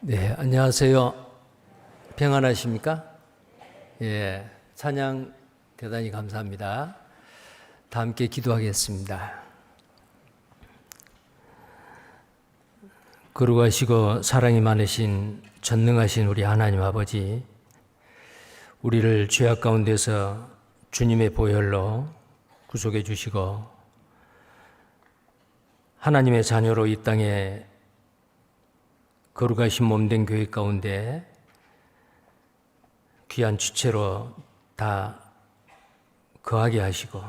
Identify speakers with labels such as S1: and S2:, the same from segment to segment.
S1: 네, 안녕하세요. 평안하십니까? 예, 찬양 대단히 감사합니다. 다 함께 기도하겠습니다. 거룩하시고 사랑이 많으신 전능하신 우리 하나님 아버지, 우리를 죄악 가운데서 주님의 보혈로 구속해 주시고 하나님의 자녀로 이 땅에 거룩하신 몸된 교회 가운데 귀한 주체로 다 거하게 하시고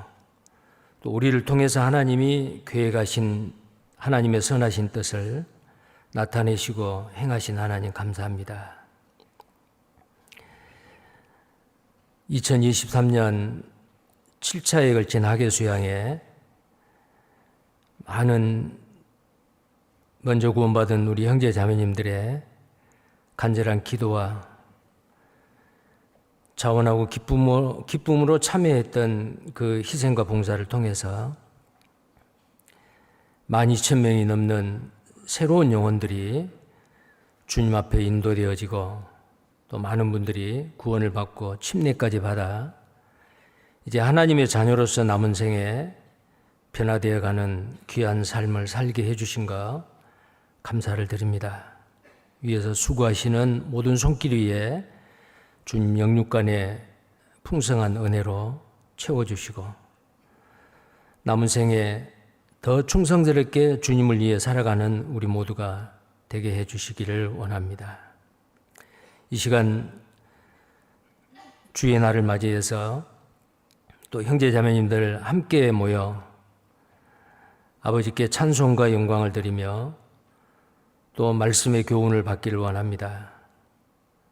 S1: 또 우리를 통해서 하나님이 계획하신 하나님의 선하신 뜻을 나타내시고 행하신 하나님 감사합니다. 2023년 7차에 걸친 하계수양에 많은 먼저 구원받은 우리 형제 자매님들의 간절한 기도와 자원하고 기쁨으로 참여했던 그 희생과 봉사를 통해서 12,000명이 넘는 새로운 영혼들이 주님 앞에 인도되어지고 또 많은 분들이 구원을 받고 침례까지 받아 이제 하나님의 자녀로서 남은 생에 변화되어가는 귀한 삶을 살게 해주신 것 감사를 드립니다. 위에서 수고하시는 모든 손길 위에 주님 영육간의 풍성한 은혜로 채워주시고 남은 생에 더 충성스럽게 주님을 위해 살아가는 우리 모두가 되게 해주시기를 원합니다. 이 시간 주의 날을 맞이해서 또 형제 자매님들 함께 모여 아버지께 찬송과 영광을 드리며 또 말씀의 교훈을 받기를 원합니다.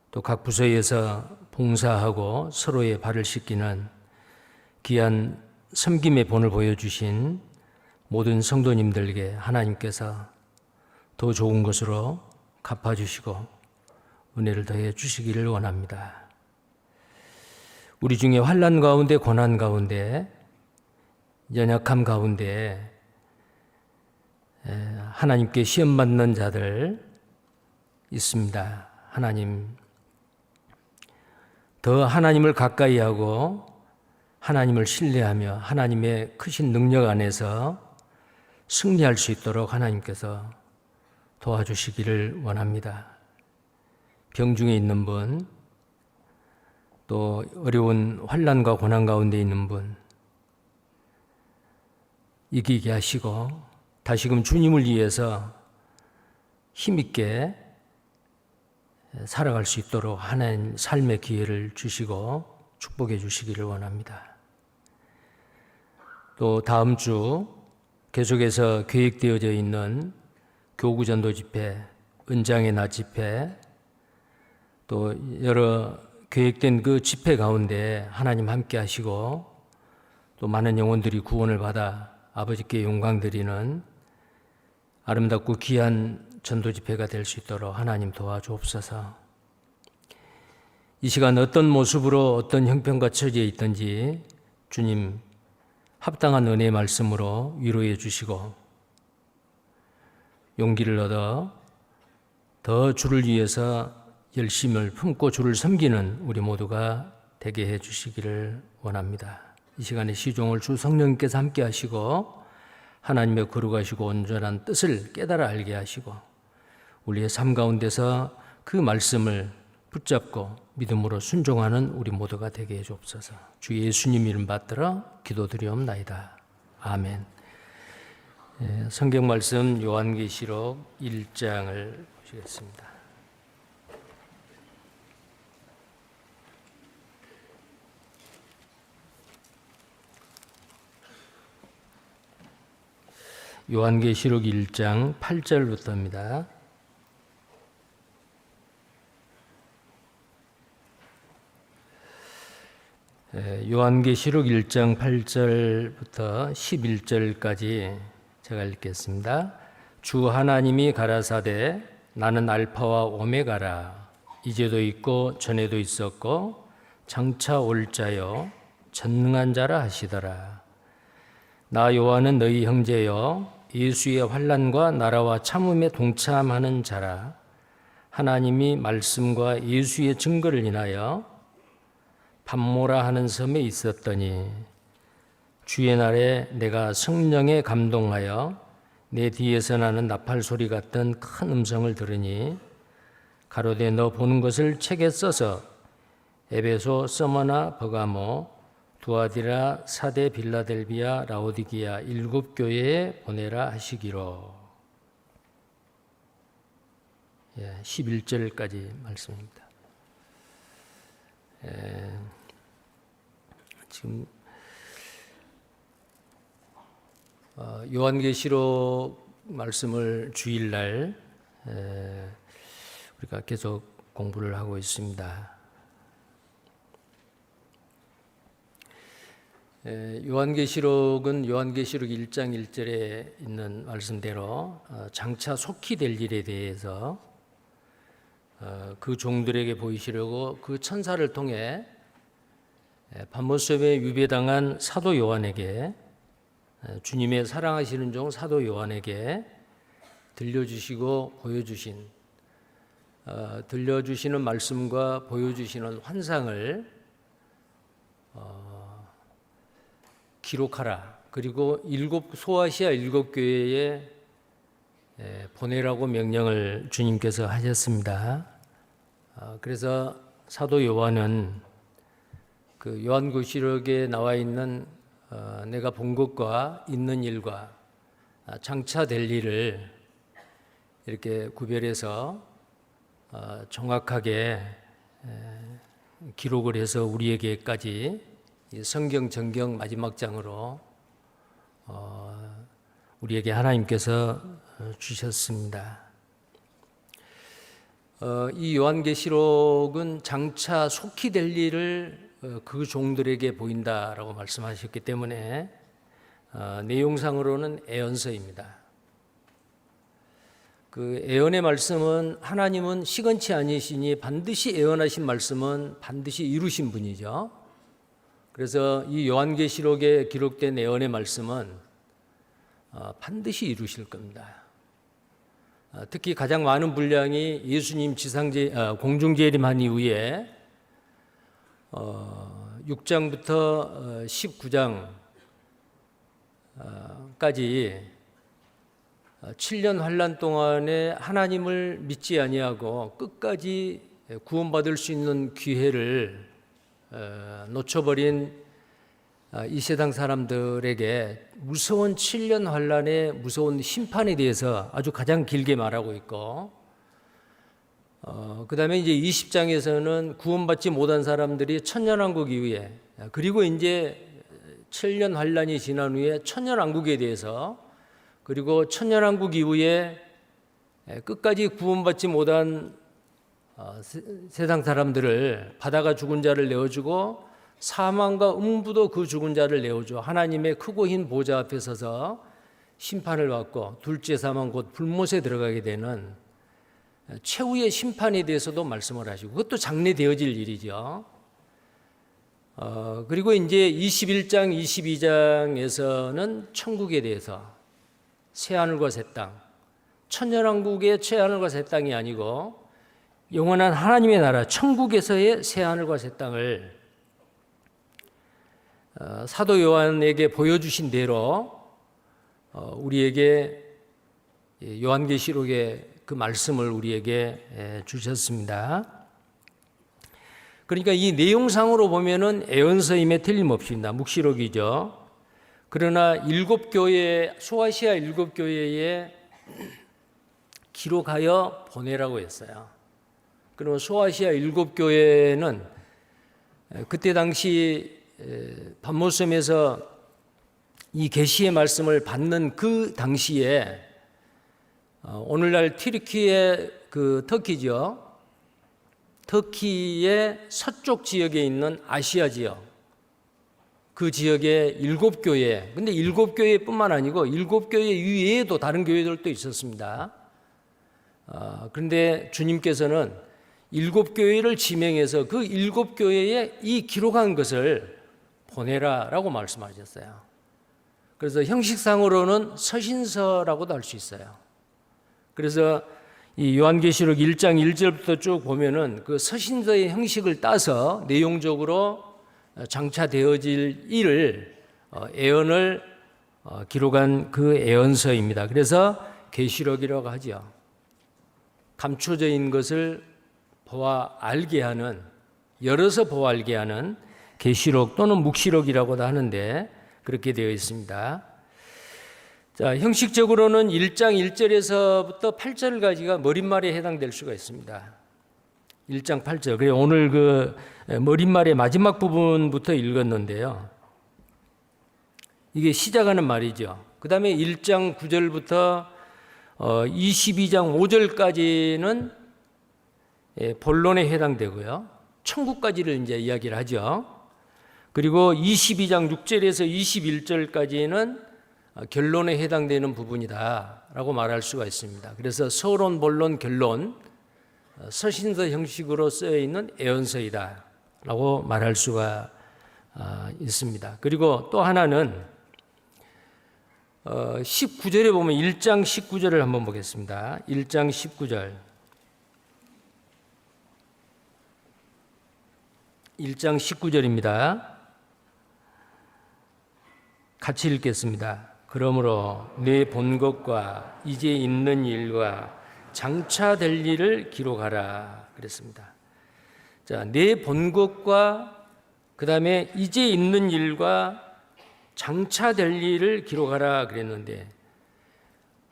S1: 또 각 부서에서 봉사하고 서로의 발을 씻기는 귀한 섬김의 본을 보여주신 모든 성도님들에게 하나님께서 더 좋은 것으로 갚아주시고 은혜를 더해 주시기를 원합니다. 우리 중에 환난 가운데 고난 가운데 연약함 가운데 하나님께 시험받는 자들 있습니다. 하나님, 더 하나님을 가까이 하고 하나님을 신뢰하며 하나님의 크신 능력 안에서 승리할 수 있도록 하나님께서 도와주시기를 원합니다. 병중에 있는 분, 또 어려운 환난과 고난 가운데 있는 분 이기게 하시고 다시금 주님을 위해서 힘있게 살아갈 수 있도록 하나님 삶의 기회를 주시고 축복해 주시기를 원합니다. 또 다음 주 계속해서 계획되어져 있는 교구전도 집회, 은장의 낮 집회, 또 여러 계획된 그 집회 가운데 하나님 함께 하시고 또 많은 영혼들이 구원을 받아 아버지께 영광 드리는 아름답고 귀한 전도 집회가 될 수 있도록 하나님 도와주옵소서. 이 시간 어떤 모습으로 어떤 형편과 처지에 있든지 주님 합당한 은혜의 말씀으로 위로해 주시고 용기를 얻어 더 주를 위해서 열심을 품고 주를 섬기는 우리 모두가 되게 해 주시기를 원합니다. 이 시간에 시종을 주 성령님께서 함께 하시고 하나님의 거룩하시고 온전한 뜻을 깨달아 알게 하시고 우리의 삶 가운데서 그 말씀을 붙잡고 믿음으로 순종하는 우리 모두가 되게 해 주옵소서. 주 예수님 이름 받들어 기도드리옵나이다. 아멘. 성경 말씀 요한계시록 1장을 보시겠습니다. 요한계시록 1장 8절부터입니다. 요한계시록 1장 8절부터 11절까지 제가 읽겠습니다. 주 하나님이 가라사대 나는 알파와 오메가라. 이제도 있고 전에도 있었고 장차 올 자요 전능한 자라 하시더라. 나 요한은 너희 형제여 예수의 환난과 나라와 참음에 동참하는 자라. 하나님이 말씀과 예수의 증거를 인하여 밤모라 하는 섬에 있었더니 주의 날에 내가 성령에 감동하여 내 뒤에서 나는 나팔 소리 같은 큰 음성을 들으니 가로되 너 보는 것을 책에 써서 에베소, 서머나, 버가모, 두아디라, 사데, 빌라델비아, 라오디기아 7 교회에 보내라 하시기로. 11절까지 말씀입니다. 지금 요한계시록 말씀을 주일날 우리가 계속 공부를 하고 있습니다. 요한계시록은 요한계시록 1장 1절에 있는 말씀대로 장차 속히 될 일에 대해서 그 종들에게 보이시려고 그 천사를 통해 밤모섬에 유배당한 사도 요한에게, 주님의 사랑하시는 종 사도 요한에게 들려주시고 보여주신, 들려주시는 말씀과 보여주시는 환상을 기록하라. 그리고 소아시아 7 교회에 보내라고 명령을 주님께서 하셨습니다. 그래서 사도 요한은 그 요한계시록에 나와 있는 내가 본 것과 있는 일과 장차 될 일을 이렇게 구별해서 정확하게 기록을 해서 우리에게까지 성경 전경 마지막 장으로 우리에게 하나님께서 주셨습니다. 이 요한계시록은 장차 속히 될 일을 그 종들에게 보인다라고 말씀하셨기 때문에 내용상으로는 애언서입니다. 그 애언의 말씀은 하나님은 시건치 아니시니 반드시 애언하신 말씀은 반드시 이루신 분이죠. 그래서 이 요한계시록에 기록된 애언의 말씀은 반드시 이루실 겁니다. 특히 가장 많은 분량이 예수님 공중재림한 이후에 6장부터 19장까지 7년 환난 동안에 하나님을 믿지 아니하고 끝까지 구원받을 수 있는 기회를 놓쳐버린 이 세상 사람들에게 무서운 7년 환난의 무서운 심판에 대해서 아주 가장 길게 말하고 있고, 그 다음에 이제 20장에서는 구원받지 못한 사람들이 천년왕국 이후에, 그리고 이제 7년 환난이 지난 후에 천년왕국에 대해서, 그리고 천년왕국 이후에 끝까지 구원받지 못한 세상 사람들을, 바다가 죽은 자를 내어주고 사망과 음부도 그 죽은 자를 내어줘 하나님의 크고 흰 보좌 앞에 서서 심판을 받고 둘째 사망 곧 불못에 들어가게 되는 최후의 심판에 대해서도 말씀을 하시고, 그것도 장래되어질 일이죠. 그리고 이제 21장, 22장에서는 천국에 대해서, 새하늘과 새 땅, 천년왕국의 새하늘과 새 땅이 아니고 영원한 하나님의 나라 천국에서의 새하늘과 새 땅을 사도 요한에게 보여주신 대로 우리에게 요한계시록의 그 말씀을 우리에게 주셨습니다. 그러니까 이 내용상으로 보면은 애언서임에 틀림없습니다. 묵시록이죠. 그러나 7 교회, 소아시아 7 교회에 기록하여 보내라고 했어요. 그러면 소아시아 7 교회는 그때 당시 밤모섬에서 이 계시의 말씀을 받는 그 당시에 오늘날 튀르키의 그 터키죠. 터키의 서쪽 지역에 있는 아시아 지역, 그 지역의 7 교회, 근데 7 교회뿐만 아니고 7 교회 이외에도 다른 교회들도 있었습니다. 그런데 주님께서는 7 교회를 지명해서 그 7 교회에 이 기록한 것을 보내라라고 말씀하셨어요. 그래서 형식상으로는 서신서라고도 할 수 있어요. 그래서 이 요한계시록 1장 1절부터 쭉 보면은 그 서신서의 형식을 따서 내용적으로 장차되어질 일을 예언을 기록한 그 예언서입니다. 그래서 계시록이라고 하죠. 감춰져 있는 것을 보아 알게 하는, 열어서 보아 알게 하는 계시록 또는 묵시록이라고도 하는데 그렇게 되어 있습니다. 자, 형식적으로는 1장 1절에서부터 8절까지가 머릿말에 해당될 수가 있습니다. 1장 8절. 그래서 오늘 그 머릿말의 마지막 부분부터 읽었는데요. 이게 시작하는 말이죠. 그 다음에 1장 9절부터 22장 5절까지는 본론에 해당되고요. 천국까지를 이제 이야기를 하죠. 그리고 22장 6절에서 21절까지는 결론에 해당되는 부분이다라고 말할 수가 있습니다. 그래서 서론, 본론, 결론, 서신서 형식으로 쓰여 있는 예언서이다라고 말할 수가 있습니다. 그리고 또 하나는 19절에 보면 1장 19절을 한번 보겠습니다. 1장 19절. 1장 19절입니다. 같이 읽겠습니다. 그러므로 내 본 것과 이제 있는 일과 장차 될 일을 기록하라 그랬습니다. 자, 내 본 것과 그 다음에 이제 있는 일과 장차 될 일을 기록하라 그랬는데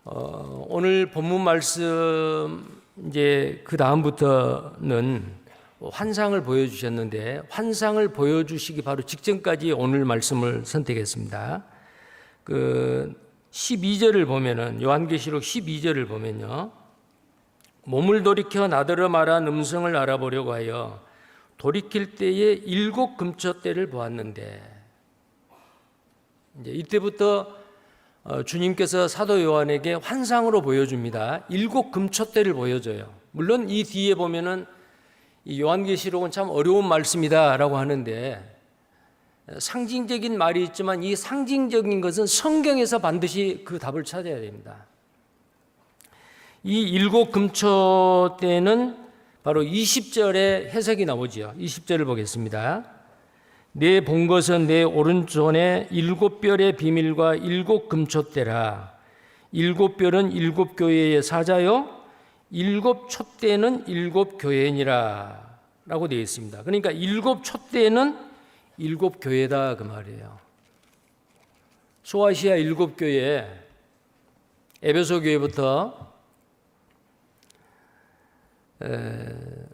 S1: 오늘 본문 말씀 이제 그 다음부터는 환상을 보여주셨는데 환상을 보여주시기 바로 직전까지 오늘 말씀을 선택했습니다. 그 12절을 보면은 요한계시록 12절을 보면요. 몸을 돌이켜 나더러 말한 음성을 알아보려고 하여 돌이킬 때에 7 금초대를 보았는데 이제 이때부터 주님께서 사도 요한에게 환상으로 보여줍니다. 7 금초대를 보여줘요. 물론 이 뒤에 보면은 이 요한계시록은 참 어려운 말씀이다라고 하는데 상징적인 말이 있지만 이 상징적인 것은 성경에서 반드시 그 답을 찾아야 됩니다. 이 7 금초대는 바로 20절에 해석이 나오죠. 20절을 보겠습니다. 내 본 것은 내 오른손에 7별의 비밀과 7 금초대라. 7별은 7 교회의 사자요 7 촛대는 7 교회니라 라고 되어 있습니다. 그러니까 7 촛대는 7 교회다 그 말이에요. 소아시아 7 교회, 에베소 교회부터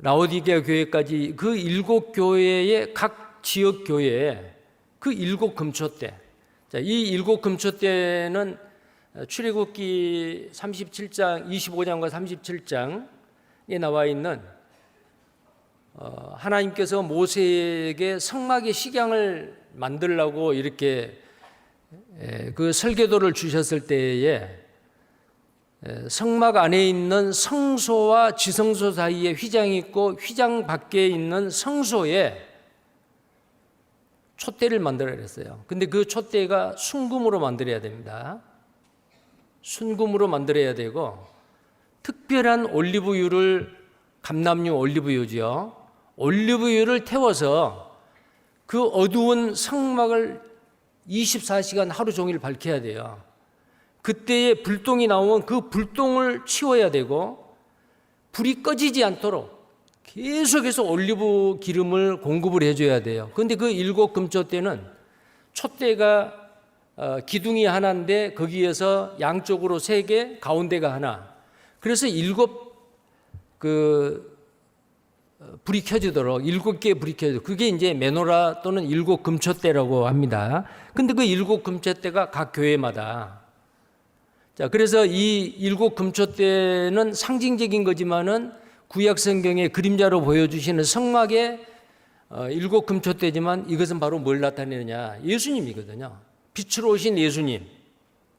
S1: 라오디게아 교회까지 그 7 교회의 각 지역 교회에 그 7 금초대. 자, 이 7 금초대는 출애굽기 37장, 25장과 37장에 나와 있는 하나님께서 모세에게 성막의 식양을 만들라고 이렇게 그 설계도를 주셨을 때에 성막 안에 있는 성소와 지성소 사이에 휘장이 있고 휘장 밖에 있는 성소에 촛대를 만들어야 했어요. 근데 그 촛대가 순금으로 만들어야 됩니다. 순금으로 만들어야 되고 특별한 올리브유를 감람유 올리브유죠. 올리브유를 태워서 그 어두운 성막을 24시간 하루 종일 밝혀야 돼요. 그때에 불똥이 나오면 그 불똥을 치워야 되고 불이 꺼지지 않도록 계속해서 올리브 기름을 공급을 해줘야 돼요. 그런데 그 7 금초대는 촛대가 기둥이 하나인데 거기에서 양쪽으로 3개, 가운데가 하나. 그래서 7 불이 켜지도록 7개의 불이 켜지도록 그게 이제 메노라 또는 7 금초대라고 합니다. 근데 그 7 금초대가 각 교회마다 자, 그래서 이 7 금초대는 상징적인 거지만은 구약 성경의 그림자로 보여주시는 성막의 7 금초대지만 이것은 바로 뭘 나타내느냐? 예수님이거든요. 빛으로 오신 예수님.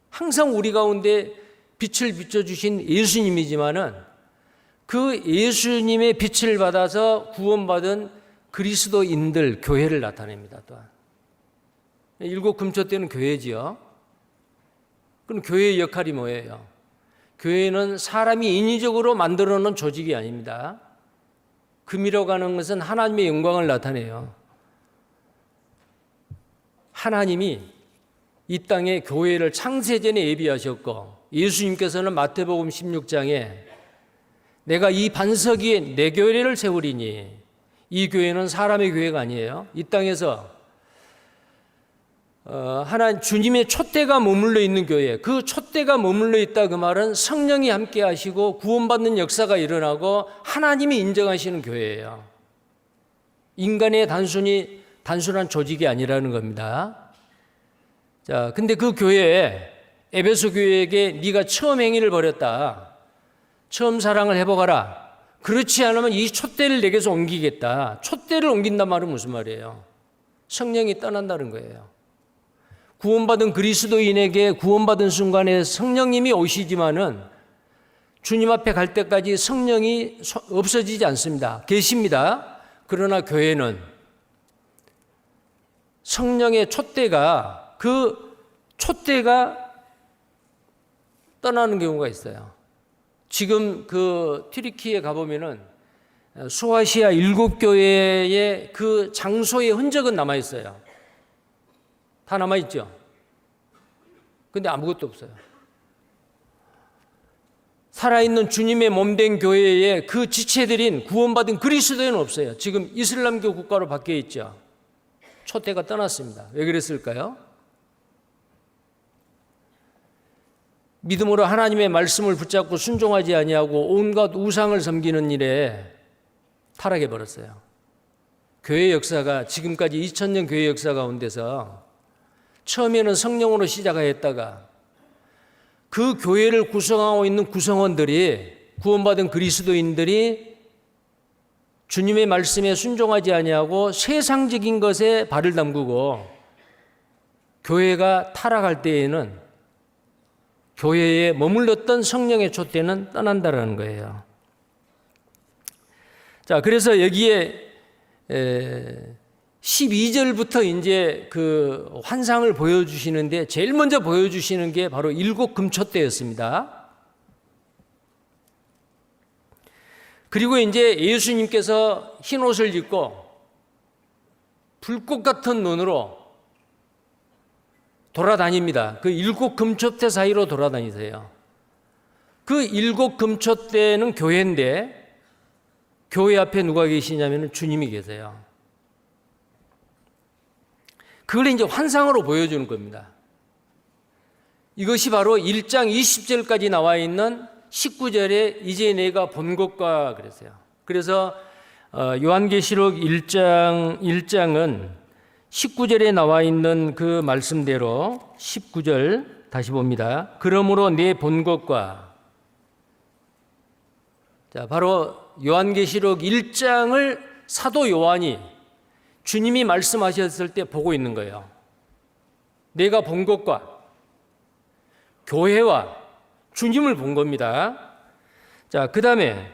S1: 항상 우리 가운데 빛을 비춰주신 예수님이지만은 그 예수님의 빛을 받아서 구원받은 그리스도인들, 교회를 나타냅니다. 또한 7 금초대는 교회지요. 그럼 교회의 역할이 뭐예요? 교회는 사람이 인위적으로 만들어 놓은 조직이 아닙니다. 금이라고 하는 것은 하나님의 영광을 나타내요. 하나님이 이 땅에 교회를 창세전에 예비하셨고, 예수님께서는 마태복음 16장에 내가 이 반석 위에 내 교회를 세우리니, 이 교회는 사람의 교회가 아니에요. 이 땅에서 하나님 주님의 촛대가 머물러 있는 교회, 그 촛대가 머물러 있다, 그 말은 성령이 함께 하시고 구원받는 역사가 일어나고 하나님이 인정하시는 교회예요. 인간의 단순한 조직이 아니라는 겁니다. 자, 근데 그 교회에, 에베소 교회에게 네가 처음 행위를 버렸다, 처음 사랑을 회복하라, 그렇지 않으면 이 촛대를 내게서 옮기겠다. 촛대를 옮긴단 말은 무슨 말이에요? 성령이 떠난다는 거예요. 구원받은 그리스도인에게 구원받은 순간에 성령님이 오시지만은 주님 앞에 갈 때까지 성령이 없어지지 않습니다. 계십니다. 그러나 교회는 성령의 촛대가, 그 촛대가 떠나는 경우가 있어요. 지금 그 튀르키예에 가보면은 소아시아 7교회의 그 장소의 흔적은 남아있어요. 다 남아있죠. 근데 아무것도 없어요. 살아있는 주님의 몸된 교회에 그 지체들인 구원받은 그리스도인은 없어요. 지금 이슬람교 국가로 바뀌어 있죠. 촛대가 떠났습니다. 왜 그랬을까요? 믿음으로 하나님의 말씀을 붙잡고 순종하지 아니하고 온갖 우상을 섬기는 일에 타락해 버렸어요. 교회 역사가 지금까지 2000년 교회 역사 가운데서 처음에는 성령으로 시작하였다가 그 교회를 구성하고 있는 구성원들이, 구원받은 그리스도인들이 주님의 말씀에 순종하지 아니하고 세상적인 것에 발을 담그고 교회가 타락할 때에는 교회에 머물렀던 성령의 촛대는 떠난다라는 거예요. 자, 그래서 여기에 12절부터 이제 그 환상을 보여주시는데 제일 먼저 보여주시는 게 바로 7 금촛대였습니다. 그리고 이제 예수님께서 흰 옷을 입고 불꽃 같은 눈으로 돌아다닙니다. 그 7 금촛대 사이로 돌아다니세요. 그 7 금촛대는 교회인데 교회 앞에 누가 계시냐면 주님이 계세요. 그걸 이제 환상으로 보여주는 겁니다. 이것이 바로 1장 20절까지 나와 있는 19절에 이제 내가 본 것과 그랬어요. 그래서 요한계시록 1장은 19절에 나와 있는 그 말씀대로 19절 다시 봅니다. 그러므로 내 본 것과, 자, 바로 요한계시록 1장을 사도 요한이 주님이 말씀하셨을 때 보고 있는 거예요. 내가 본 것과 교회와 주님을 본 겁니다. 자, 그 다음에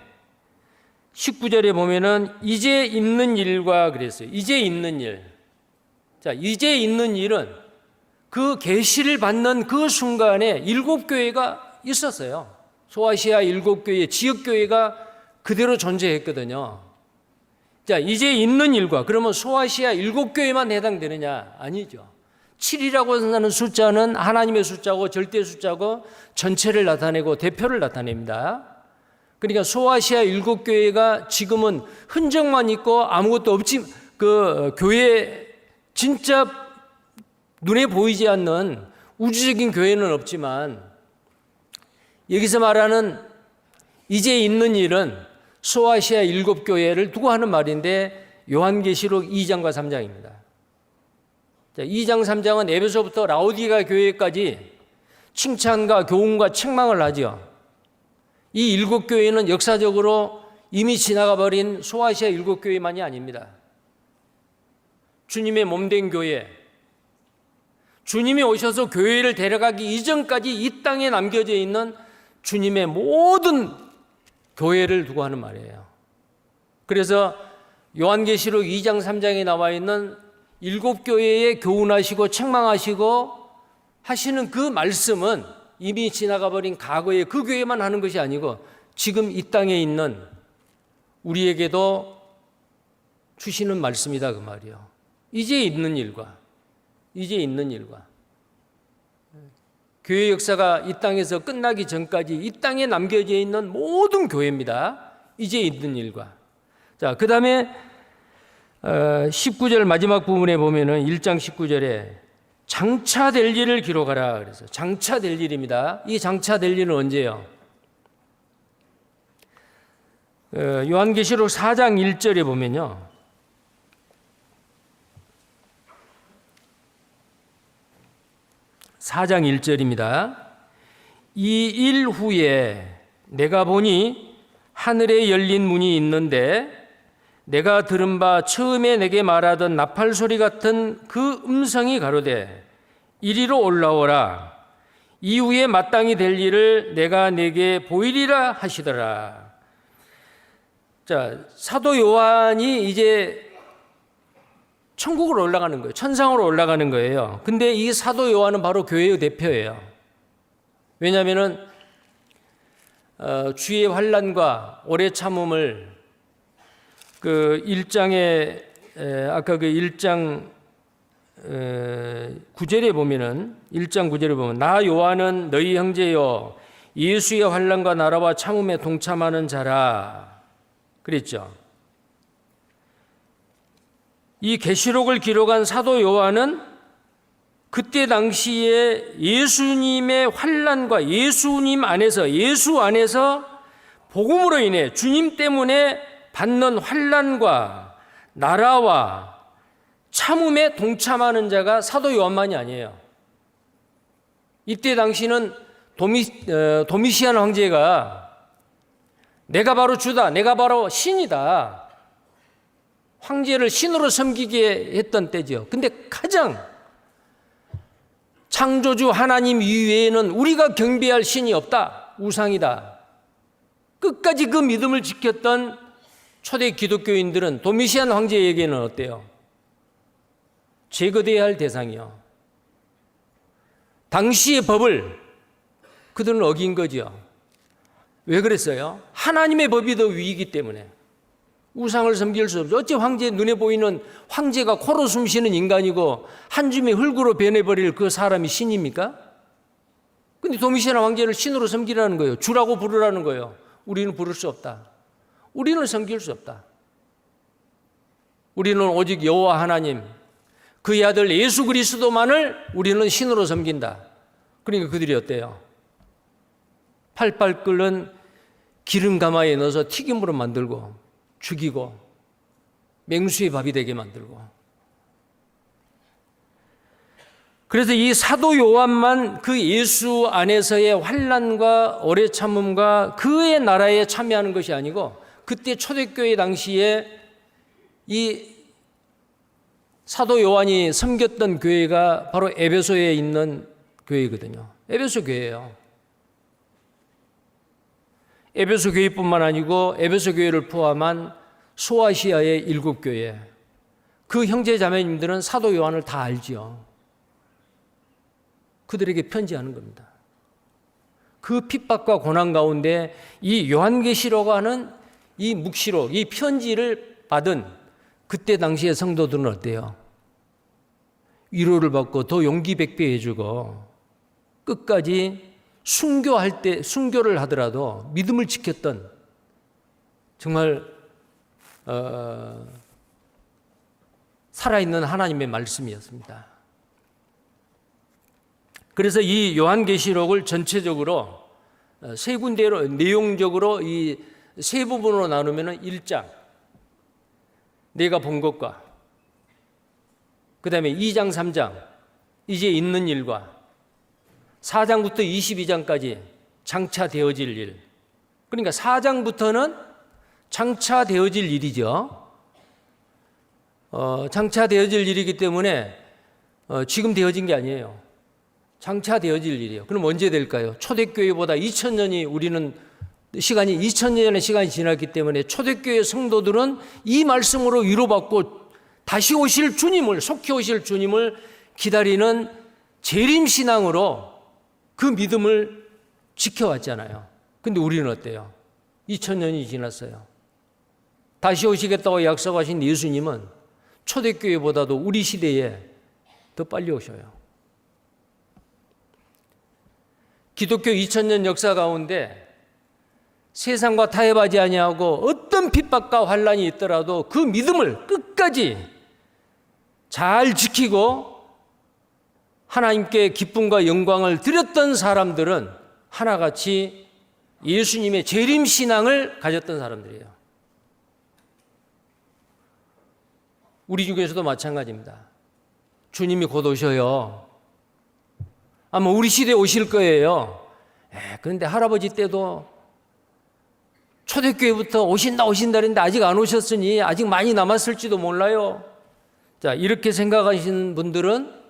S1: 19절에 보면은 이제 있는 일과 그랬어요. 이제 있는 일. 자, 이제 있는 일은 그 계시를 받는 그 순간에 7교회가 있었어요. 소아시아 7교회, 지역교회가 그대로 존재했거든요. 자, 이제 있는 일과, 그러면 소아시아 7교회만 해당되느냐? 아니죠. 7이라고 하는 숫자는 하나님의 숫자고 절대 숫자고 전체를 나타내고 대표를 나타냅니다. 그러니까 소아시아 7교회가 지금은 흔적만 있고 아무것도 없지, 그 교회 진짜 눈에 보이지 않는 우주적인 교회는 없지만, 여기서 말하는 이제 있는 일은 소아시아 7교회를 두고 하는 말인데 요한계시록 2장과 3장입니다. 자, 2장 3장은 에베소부터 라오디가 교회까지 칭찬과 교훈과 책망을 하죠. 이 7교회는 역사적으로 이미 지나가 버린 소아시아 7교회만이 아닙니다. 주님의 몸된 교회, 주님이 오셔서 교회를 데려가기 이전까지 이 땅에 남겨져 있는 주님의 모든 교회를 두고 하는 말이에요. 그래서 요한계시록 2장 3장에 나와 있는 7교회에 교훈하시고 책망하시고 하시는 그 말씀은 이미 지나가 버린 과거의 그 교회만 하는 것이 아니고 지금 이 땅에 있는 우리에게도 주시는 말씀이다 그 말이요. 이제 있는 일과 교회 역사가 이 땅에서 끝나기 전까지 이 땅에 남겨져 있는 모든 교회입니다. 이제 있는 일과. 자, 그 다음에 19절 마지막 부분에 보면은 1장 19절에 장차 될 일을 기록하라 그래서 장차 될 일입니다. 이 장차 될 일은 언제요? 요한계시록 4장 1절에 보면요. 4장 1절입니다. 이 일 후에 내가 보니 하늘에 열린 문이 있는데 내가 들은 바 처음에 내게 말하던 나팔 소리 같은 그 음성이 가로되 이리로 올라오라. 이후에 마땅히 될 일을 내가 내게 보이리라 하시더라. 자, 사도 요한이 이제 천국으로 올라가는 거예요. 천상으로 올라가는 거예요. 근데 이 사도 요한은 바로 교회의 대표예요. 왜냐하면은 주의 환난과 오래 참음을 그 1장에 아까 그 1장 9절에 보면은 1장 9절에 보면 나 요한은 너희 형제요 예수의 환난과 나라와 참음에 동참하는 자라 그랬죠. 이 계시록을 기록한 사도 요한은 그때 당시에 예수님의 환난과 예수 안에서 복음으로 인해 주님 때문에 받는 환난과 나라와 참음에 동참하는 자가 사도 요한만이 아니에요. 이때 당시는 도미시안 황제가 내가 바로 주다, 내가 바로 신이다. 황제를 신으로 섬기게 했던 때죠. 근데 가장 창조주 하나님 이외에는 우리가 경배할 신이 없다. 우상이다. 끝까지 그 믿음을 지켰던 초대 기독교인들은 도미시안 황제에게는 어때요? 제거돼야 할 대상이요. 당시의 법을 그들은 어긴 거죠. 왜 그랬어요? 하나님의 법이 더 위이기 때문에. 우상을 섬길 수 없죠. 어째 황제 눈에 보이는 황제가 코로 숨쉬는 인간이고 한 줌의 흙으로 변해버릴 그 사람이 신입니까? 근데 도미시안 황제를 신으로 섬기라는 거예요. 주라고 부르라는 거예요. 우리는 부를 수 없다. 우리는 섬길 수 없다. 우리는 오직 여호와 하나님, 그의 아들 예수 그리스도만을 우리는 신으로 섬긴다. 그러니까 그들이 어때요? 팔팔 끓는 기름 가마에 넣어서 튀김으로 만들고 죽이고 맹수의 밥이 되게 만들고. 그래서 이 사도 요한만 그 예수 안에서의 환난과 오래 참음과 그의 나라에 참여하는 것이 아니고 그때 초대교회 당시에 이 사도 요한이 섬겼던 교회가 바로 에베소에 있는 교회거든요. 에베소 교회예요. 에베소 교회뿐만 아니고 에베소 교회를 포함한 소아시아의 7교회, 그 형제 자매님들은 사도 요한을 다 알지요. 그들에게 편지하는 겁니다. 그 핍박과 고난 가운데 이 요한계시록 하는 이 묵시록, 이 편지를 받은 그때 당시의 성도들은 어때요? 위로를 받고 더 용기 백배 해주고 끝까지 순교를 하더라도 믿음을 지켰던 정말 살아있는 하나님의 말씀이었습니다. 그래서 이 요한계시록을 전체적으로 세 군데로 내용적으로 이 세 부분으로 나누면 1장 내가 본 것과 그 다음에 2장 3장 이제 있는 일과 4장부터 22장까지 장차 되어질 일. 그러니까 4장부터는 장차 되어질 일이죠. 장차 되어질 일이기 때문에 지금 되어진 게 아니에요. 장차 되어질 일이에요. 그럼 언제 될까요? 초대교회보다 2000년이 우리는 시간이 2000년의 시간이 지났기 때문에 초대교회 성도들은 이 말씀으로 위로받고 다시 오실 주님을, 속히 오실 주님을 기다리는 재림신앙으로 그 믿음을 지켜왔잖아요. 근데 우리는 어때요? 2000년이 지났어요. 다시 오시겠다고 약속하신 예수님은 초대교회보다도 우리 시대에 더 빨리 오셔요. 기독교 2000년 역사 가운데 세상과 타협하지 아니하고 어떤 핍박과 환난이 있더라도 그 믿음을 끝까지 잘 지키고 하나님께 기쁨과 영광을 드렸던 사람들은 하나같이 예수님의 재림 신앙을 가졌던 사람들이에요. 우리 중에서도 마찬가지입니다. 주님이 곧 오셔요. 아마 우리 시대에 오실 거예요. 그런데 할아버지 때도 초대교회부터 오신다 그랬는데 아직 안 오셨으니 아직 많이 남았을지도 몰라요. 자, 이렇게 생각하시는 분들은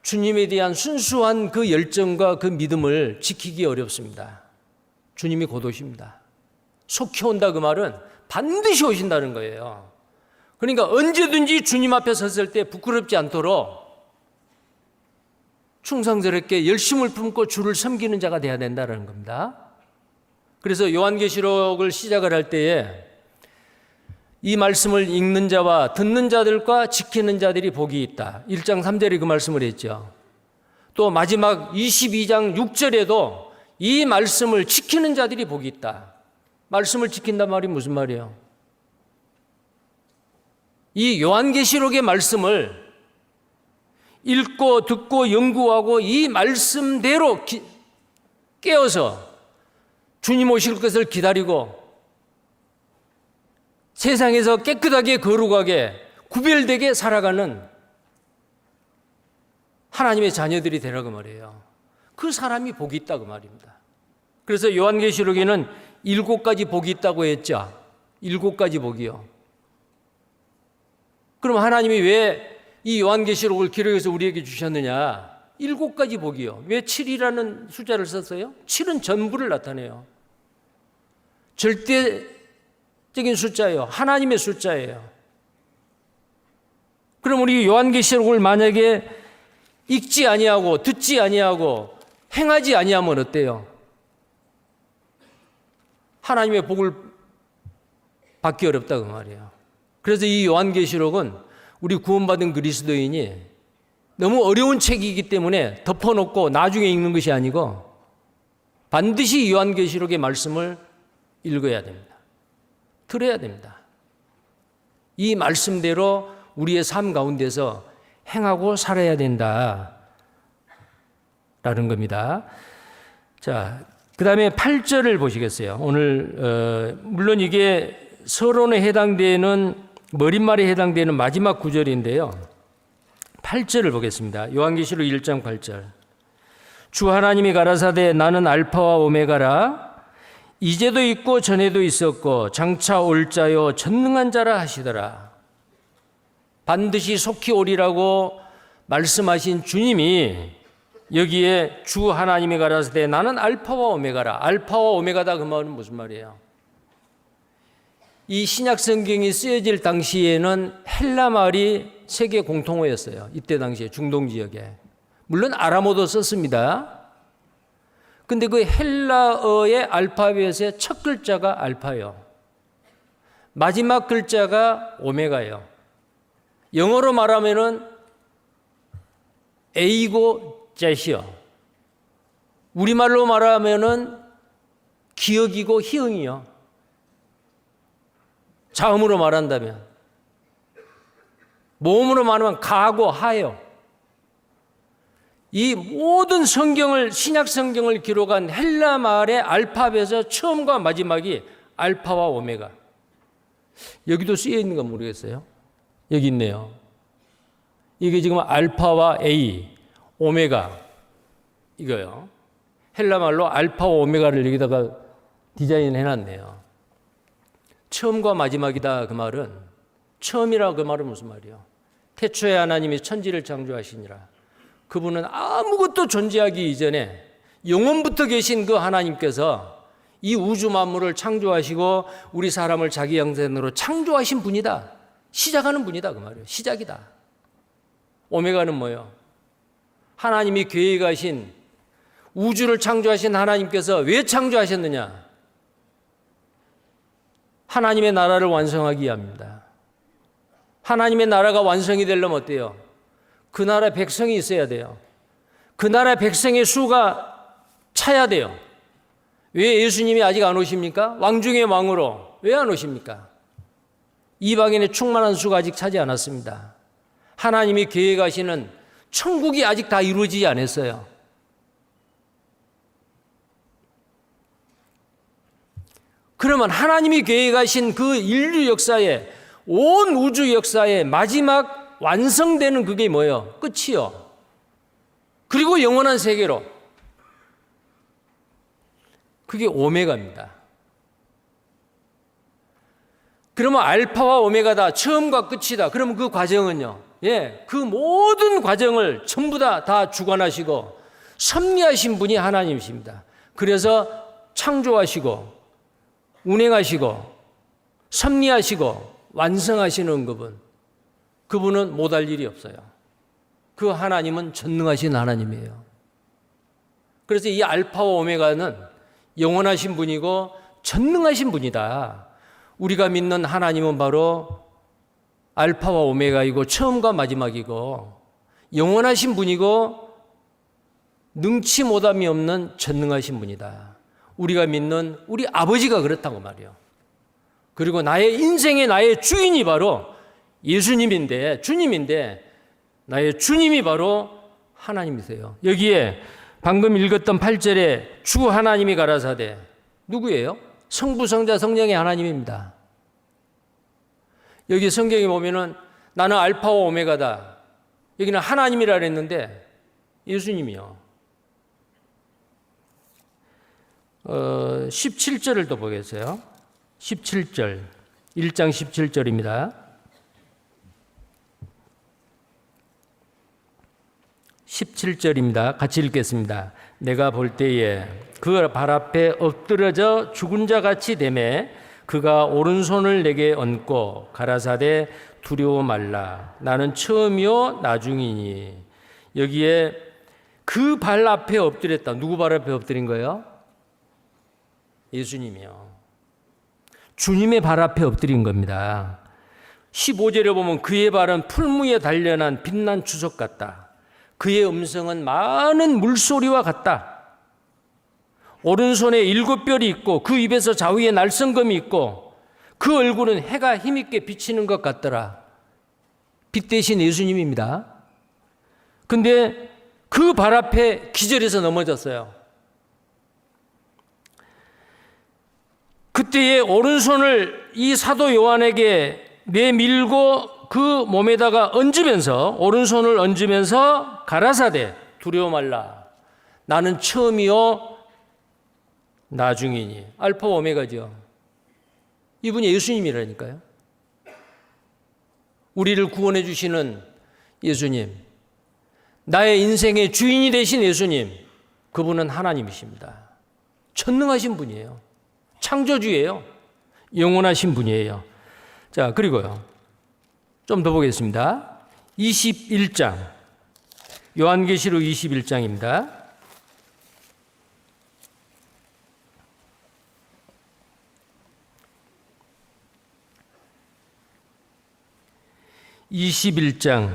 S1: 주님에 대한 순수한 그 열정과 그 믿음을 지키기 어렵습니다. 주님이 곧 오십니다. 속히 온다 그 말은 반드시 오신다는 거예요. 그러니까 언제든지 주님 앞에 섰을 때 부끄럽지 않도록 충성스럽게 열심을 품고 주를 섬기는 자가 되어야 된다는 겁니다. 그래서 요한계시록을 시작을 할 때에 이 말씀을 읽는 자와 듣는 자들과 지키는 자들이 복이 있다. 1장 3절에 그 말씀을 했죠. 또 마지막 22장 6절에도 이 말씀을 지키는 자들이 복이 있다. 말씀을 지킨단 말이 무슨 말이에요? 이 요한계시록의 말씀을 읽고 듣고 연구하고 이 말씀대로 깨어서 주님 오실 것을 기다리고 세상에서 깨끗하게 거룩하게 구별되게 살아가는 하나님의 자녀들이 되라고 말이에요. 그 사람이 복이 있다고 말입니다. 그래서 요한계시록에는 7가지 복이 있다고 했죠. 7가지 복이요. 그럼 하나님이 왜 이 요한계시록을 기록해서 우리에게 주셨느냐? 7가지 복이요. 왜 7이라는 숫자를 썼어요? 7은 전부를 나타내요. 절대적인 숫자예요. 하나님의 숫자예요. 그럼 우리 요한계시록을 만약에 읽지 아니하고 듣지 아니하고 행하지 아니하면 어때요? 하나님의 복을 받기 어렵다고 말이에요. 그래서 이 요한계시록은 우리 구원받은 그리스도인이 너무 어려운 책이기 때문에 덮어놓고 나중에 읽는 것이 아니고 반드시 요한계시록의 말씀을 읽어야 됩니다. 들어야 됩니다. 이 말씀대로 우리의 삶 가운데서 행하고 살아야 된다 라는 겁니다. 자, 그 다음에 8절을 보시겠어요. 오늘 물론 이게 서론에 해당되는 머릿말에 해당되는 마지막 구절인데요. 8절을 보겠습니다. 요한계시록 1장 8절. 주 하나님이 가라사대 나는 알파와 오메가라 이제도 있고 전에도 있었고 장차 올 자요 전능한 자라 하시더라. 반드시 속히 오리라고 말씀하신 주님이 여기에 주 하나님이 가라사대 나는 알파와 오메가라. 알파와 오메가다 그 말은 무슨 말이에요? 이 신약 성경이 쓰여질 당시에는 헬라 말이 세계 공통어였어요. 이때 당시에 중동 지역에. 물론 아람어도 썼습니다. 근데 그 헬라어의 알파벳의 첫 글자가 알파요. 마지막 글자가 오메가예요. 영어로 말하면은 A고 Z이요. 우리말로 말하면은 기억이고 희응이요. 자음으로 말한다면, 모음으로 말하면 가고 하요. 이 모든 성경을, 신약 성경을 기록한 헬라 말의 알파벳의 처음과 마지막이 알파와 오메가. 여기도 쓰여 있는 건 모르겠어요. 여기 있네요. 이게 지금 알파와 A, 오메가 이거요. 헬라 말로 알파와 오메가를 여기다가 디자인 해놨네요. 처음과 마지막이다 그 말은, 처음이라 그 말은 무슨 말이에요? 태초에 하나님이 천지를 창조하시니라. 그분은 아무것도 존재하기 이전에 영원부터 계신 그 하나님께서 이 우주 만물을 창조하시고 우리 사람을 자기 형상으로 창조하신 분이다. 시작하는 분이다 그 말이에요. 시작이다. 오메가는 뭐예요? 하나님이 계획하신 우주를 창조하신 하나님께서 왜 창조하셨느냐? 하나님의 나라를 완성하기 위함입니다. 하나님의 나라가 완성이 되려면 어때요? 그 나라 백성이 있어야 돼요. 그 나라 백성의 수가 차야 돼요. 왜 예수님이 아직 안 오십니까? 왕 중의 왕으로 왜 안 오십니까? 이방인의 충만한 수가 아직 차지 않았습니다. 하나님이 계획하시는 천국이 아직 다 이루어지지 않았어요. 그러면 하나님이 계획하신 그 인류 역사에, 온 우주 역사의 마지막 완성되는 그게 뭐예요? 끝이요. 그리고 영원한 세계로. 그게 오메가입니다. 그러면 알파와 오메가다, 처음과 끝이다. 그러면 그 과정은요, 그 모든 과정을 전부 다 주관하시고 섭리하신 분이 하나님이십니다. 그래서 창조하시고 운행하시고 섭리하시고 완성하시는 그분은 못할 일이 없어요. 그 하나님은 전능하신 하나님이에요. 그래서 이 알파와 오메가는 영원하신 분이고 전능하신 분이다. 우리가 믿는 하나님은 바로 알파와 오메가이고 처음과 마지막이고 영원하신 분이고 능치 못함이 없는 전능하신 분이다. 우리가 믿는 우리 아버지가 그렇다고 말이에요. 그리고 나의 인생의 나의 주인이 바로 예수님인데, 주님인데, 나의 주님이 바로 하나님이세요. 여기에 방금 읽었던 8절에 주 하나님이 가라사대 누구예요? 성부, 성자, 성령의 하나님입니다. 여기 성경에 보면은 나는 알파와 오메가다. 여기는 하나님이라 그랬는데 예수님이요. 17절을 또 보겠어요. 17절, 1장 17절입니다. 17절입니다. 같이 읽겠습니다. 내가 볼 때에 그 발 앞에 엎드러져 죽은 자 같이 되매 그가 오른손을 내게 얹고 가라사대 두려워 말라. 나는 처음이요 나중이니. 여기에 그 발 앞에 엎드렸다. 누구 발 앞에 엎드린 거예요? 예수님이요. 주님의 발 앞에 엎드린 겁니다. 15절에 보면 그의 발은 풀무에 단련한 빛난 주석 같다. 그의 음성은 많은 물소리와 같다. 오른손에 7별이 있고 그 입에서 좌우에 날성검이 있고 그 얼굴은 해가 힘있게 비치는 것 같더라. 빛 대신 예수님입니다. 근데 그 발 앞에 기절해서 넘어졌어요. 그때에 오른손을 이 사도 요한에게 내밀고 그 몸에다가 얹으면서, 오른손을 얹으면서 가라사대 두려워 말라. 나는 처음이요 나중이니. 알파 오메가죠. 이분이 예수님이라니까요. 우리를 구원해 주시는 예수님, 나의 인생의 주인이 되신 예수님, 그분은 하나님이십니다. 전능하신 분이에요. 창조주예요. 영원하신 분이에요. 자, 그리고요, 좀 더 보겠습니다. 21장, 요한계시록 21장입니다. (21장)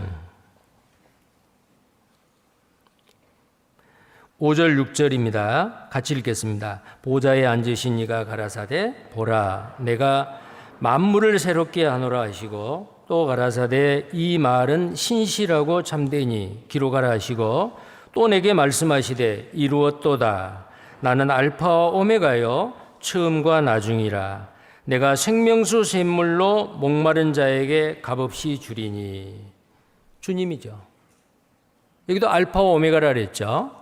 S1: 5절 6절입니다. 같이 읽겠습니다. 보좌에 앉으신 이가 가라사대 보라 내가 만물을 새롭게 하노라 하시고, 또 가라사대 이 말은 신실하고 참되니 기록하라 하시고, 또 내게 말씀하시되 이루었도다. 나는 알파와 오메가요 처음과 나중이라. 내가 생명수 샘물로 목마른 자에게 값없이 주리니. 주님이죠. 여기도 알파와 오메가라 그랬죠.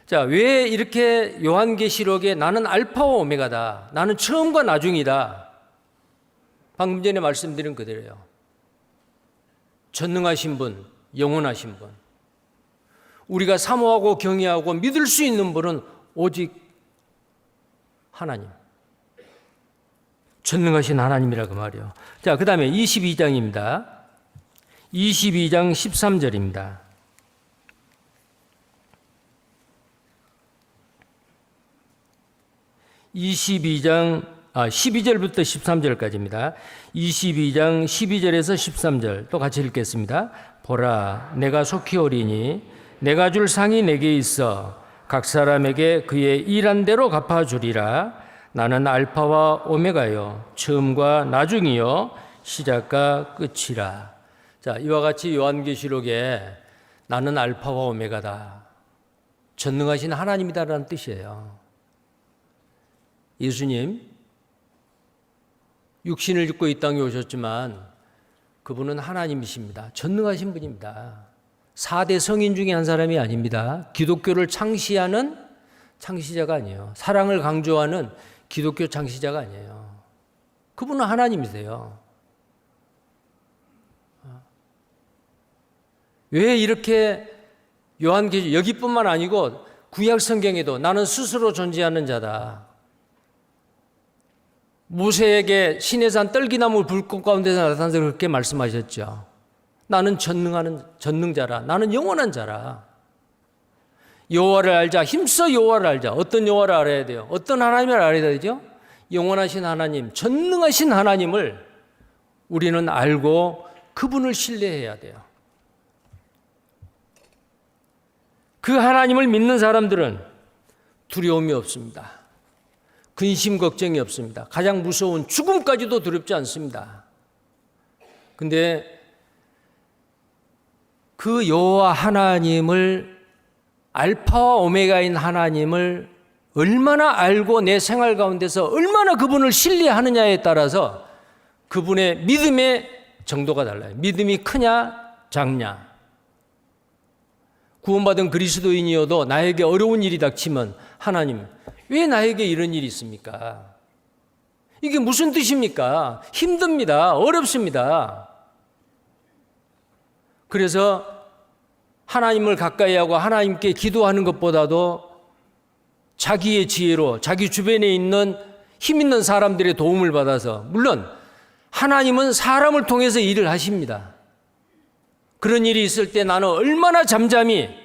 S1: 자, 왜 이렇게 요한계시록에 나는 알파와 오메가다, 나는 처음과 나중이다, 방금 전에 말씀드린 그대로예요. 전능하신 분, 영원하신 분, 우리가 사모하고 경외하고 믿을 수 있는 분은 오직 하나님, 전능하신 하나님이라 그 말이에요. 자, 그 다음에 22장입니다. 22장 13절입니다. 12절부터 13절까지입니다. 22장 12절에서 13절 또 같이 읽겠습니다. 보라, 내가 속히 오리니 내가 줄 상이 내게 있어 각 사람에게 그의 일한 대로 갚아주리라. 나는 알파와 오메가요, 처음과 나중이요, 시작과 끝이라. 자, 이와 같이 요한계시록에 나는 알파와 오메가다, 전능하신 하나님이다라는 뜻이에요. 예수님 육신을 입고 이 땅에 오셨지만 그분은 하나님이십니다. 전능하신 분입니다. 4대 성인 중에 한 사람이 아닙니다. 기독교를 창시하는 창시자가 아니에요. 사랑을 강조하는 기독교 창시자가 아니에요. 그분은 하나님이세요. 왜 이렇게 요한계시록 여기뿐만 아니고 구약 성경에도 나는 스스로 존재하는 자다, 모세에게 시내산 떨기나무 불꽃 가운데서 나타나서 그렇게 말씀하셨죠. 나는 전능자라, 나는 영원한 자라. 여호와를 알자, 힘써 여호와를 알자. 어떤 여호와를 알아야 돼요? 어떤 하나님을 알아야 되죠? 영원하신 하나님, 전능하신 하나님을 우리는 알고 그분을 신뢰해야 돼요. 그 하나님을 믿는 사람들은 두려움이 없습니다. 근심 걱정이 없습니다. 가장 무서운 죽음까지도 두렵지 않습니다. 근데 그 여호와 하나님을, 알파와 오메가인 하나님을 얼마나 알고 내 생활 가운데서 얼마나 그분을 신뢰하느냐에 따라서 그분의 믿음의 정도가 달라요. 믿음이 크냐 작냐. 구원받은 그리스도인이어도 나에게 어려운 일이 닥치면 하나님, 왜 나에게 이런 일이 있습니까? 이게 무슨 뜻입니까? 힘듭니다. 어렵습니다. 그래서 하나님을 가까이 하고 하나님께 기도하는 것보다도 자기의 지혜로 자기 주변에 있는 힘 있는 사람들의 도움을 받아서, 물론 하나님은 사람을 통해서 일을 하십니다. 그런 일이 있을 때 나는 얼마나 잠잠히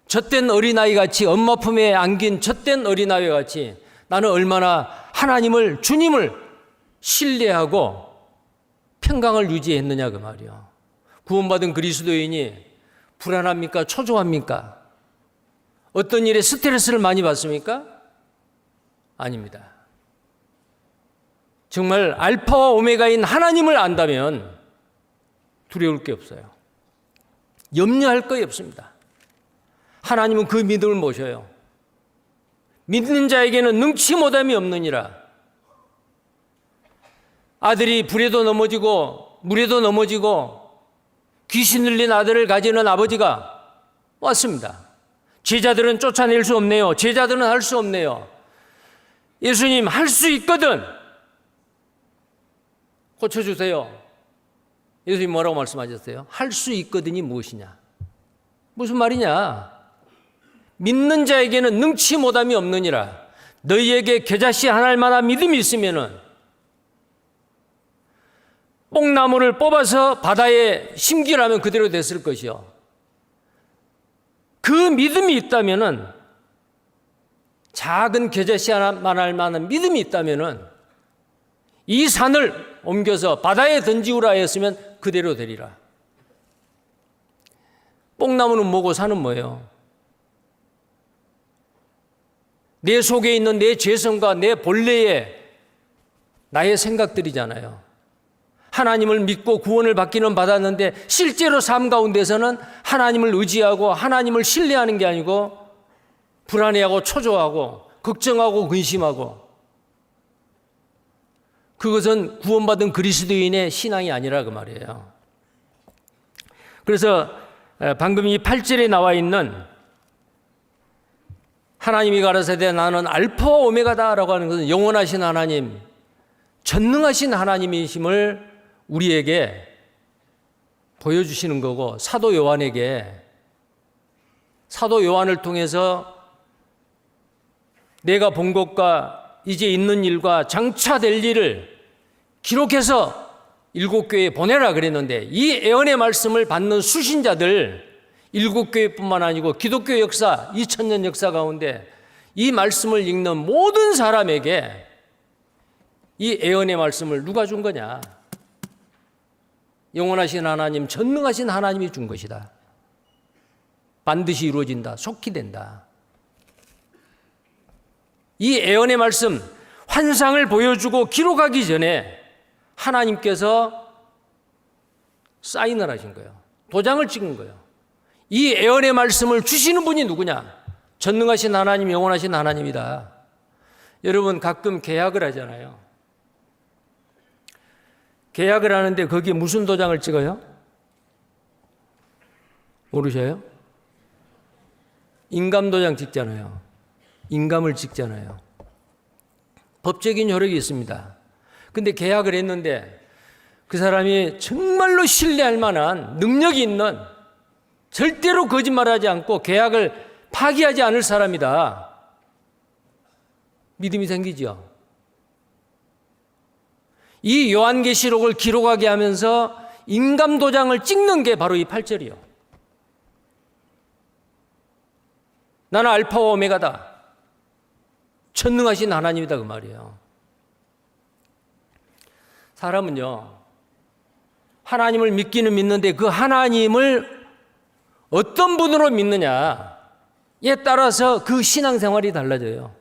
S1: 젖된 어린아이 같이, 엄마 품에 안긴 젖된 어린아이 같이 나는 얼마나 하나님을, 주님을 신뢰하고 평강을 유지했느냐 그 말이요. 구원받은 그리스도인이 불안합니까? 초조합니까? 어떤 일에 스트레스를 많이 받습니까? 아닙니다. 정말 알파와 오메가인 하나님을 안다면 두려울 게 없어요. 염려할 거 없습니다. 하나님은 그 믿음을 모셔요. 믿는 자에게는 능치 못함이 없느니라. 아들이 불에도 넘어지고 물에도 넘어지고 귀신 들린 아들을 가지는 아버지가 왔습니다. 제자들은 쫓아낼 수 없네요. 제자들은 할 수 없네요. 예수님, 할 수 있거든 고쳐주세요. 예수님 뭐라고 말씀하셨어요? 할 수 있거든이 무엇이냐? 무슨 말이냐? 믿는 자에게는 능치 못함이 없느니라. 너희에게 겨자씨 한 알만한 믿음이 있으면은 뽕나무를 뽑아서 바다에 심기라면 그대로 됐을 것이요. 그 믿음이 있다면은, 작은 겨자씨 하나만 할 만한 믿음이 있다면은 이 산을 옮겨서 바다에 던지우라 했으면 그대로 되리라. 뽕나무는 뭐고 산은 뭐예요? 내 속에 있는 내 죄성과 내 본래의 나의 생각들이잖아요. 하나님을 믿고 구원을 받기는 받았는데 실제로 삶 가운데서는 하나님을 의지하고 하나님을 신뢰하는 게 아니고 불안해하고 초조하고 걱정하고 근심하고, 그것은 구원받은 그리스도인의 신앙이 아니라 그 말이에요. 그래서 방금 이 8절에 나와 있는 하나님이 가라사대 나는 알파와 오메가다라고 하는 것은 영원하신 하나님, 전능하신 하나님이심을 우리에게 보여주시는 거고, 사도 요한을 통해서 내가 본 것과 이제 있는 일과 장차 될 일을 기록해서 7교회에 보내라 그랬는데, 이 예언의 말씀을 받는 수신자들 7교회뿐만 아니고 기독교 역사 2000년 역사 가운데 이 말씀을 읽는 모든 사람에게 이 예언의 말씀을 누가 준 거냐? 영원하신 하나님, 전능하신 하나님이 준 것이다. 반드시 이루어진다. 속히 된다. 이 예언의 말씀, 환상을 보여주고 기록하기 전에 하나님께서 사인을 하신 거예요. 도장을 찍은 거예요. 이 예언의 말씀을 주시는 분이 누구냐? 전능하신 하나님, 영원하신 하나님이다. 여러분 가끔 계약을 하잖아요. 계약을 하는데 거기에 무슨 도장을 찍어요? 모르셔요? 인감도장 찍잖아요. 인감을 찍잖아요. 법적인 효력이 있습니다. 근데 계약을 했는데 그 사람이 정말로 신뢰할 만한 능력이 있는, 절대로 거짓말하지 않고 계약을 파기하지 않을 사람이다. 믿음이 생기죠. 이 요한계시록을 기록하게 하면서 인감도장을 찍는 게 바로 이 8절이요. 나는 알파와 오메가다. 전능하신 하나님이다 그 말이에요. 사람은요, 하나님을 믿기는 믿는데 그 하나님을 어떤 분으로 믿느냐에 따라서 그 신앙생활이 달라져요.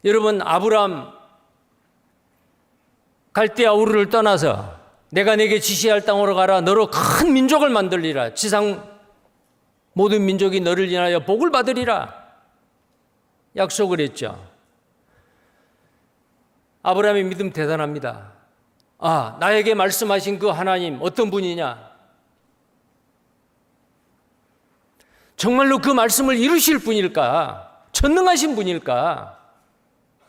S1: 여러분, 아브라함 갈대아 우르를 떠나서 내가 내게 지시할 땅으로 가라. 너로 큰 민족을 만들리라. 지상 모든 민족이 너를 인하여 복을 받으리라. 약속을 했죠. 아브라함의 믿음 대단합니다. 아, 나에게 말씀하신 그 하나님 어떤 분이냐? 정말로 그 말씀을 이루실 분일까? 전능하신 분일까?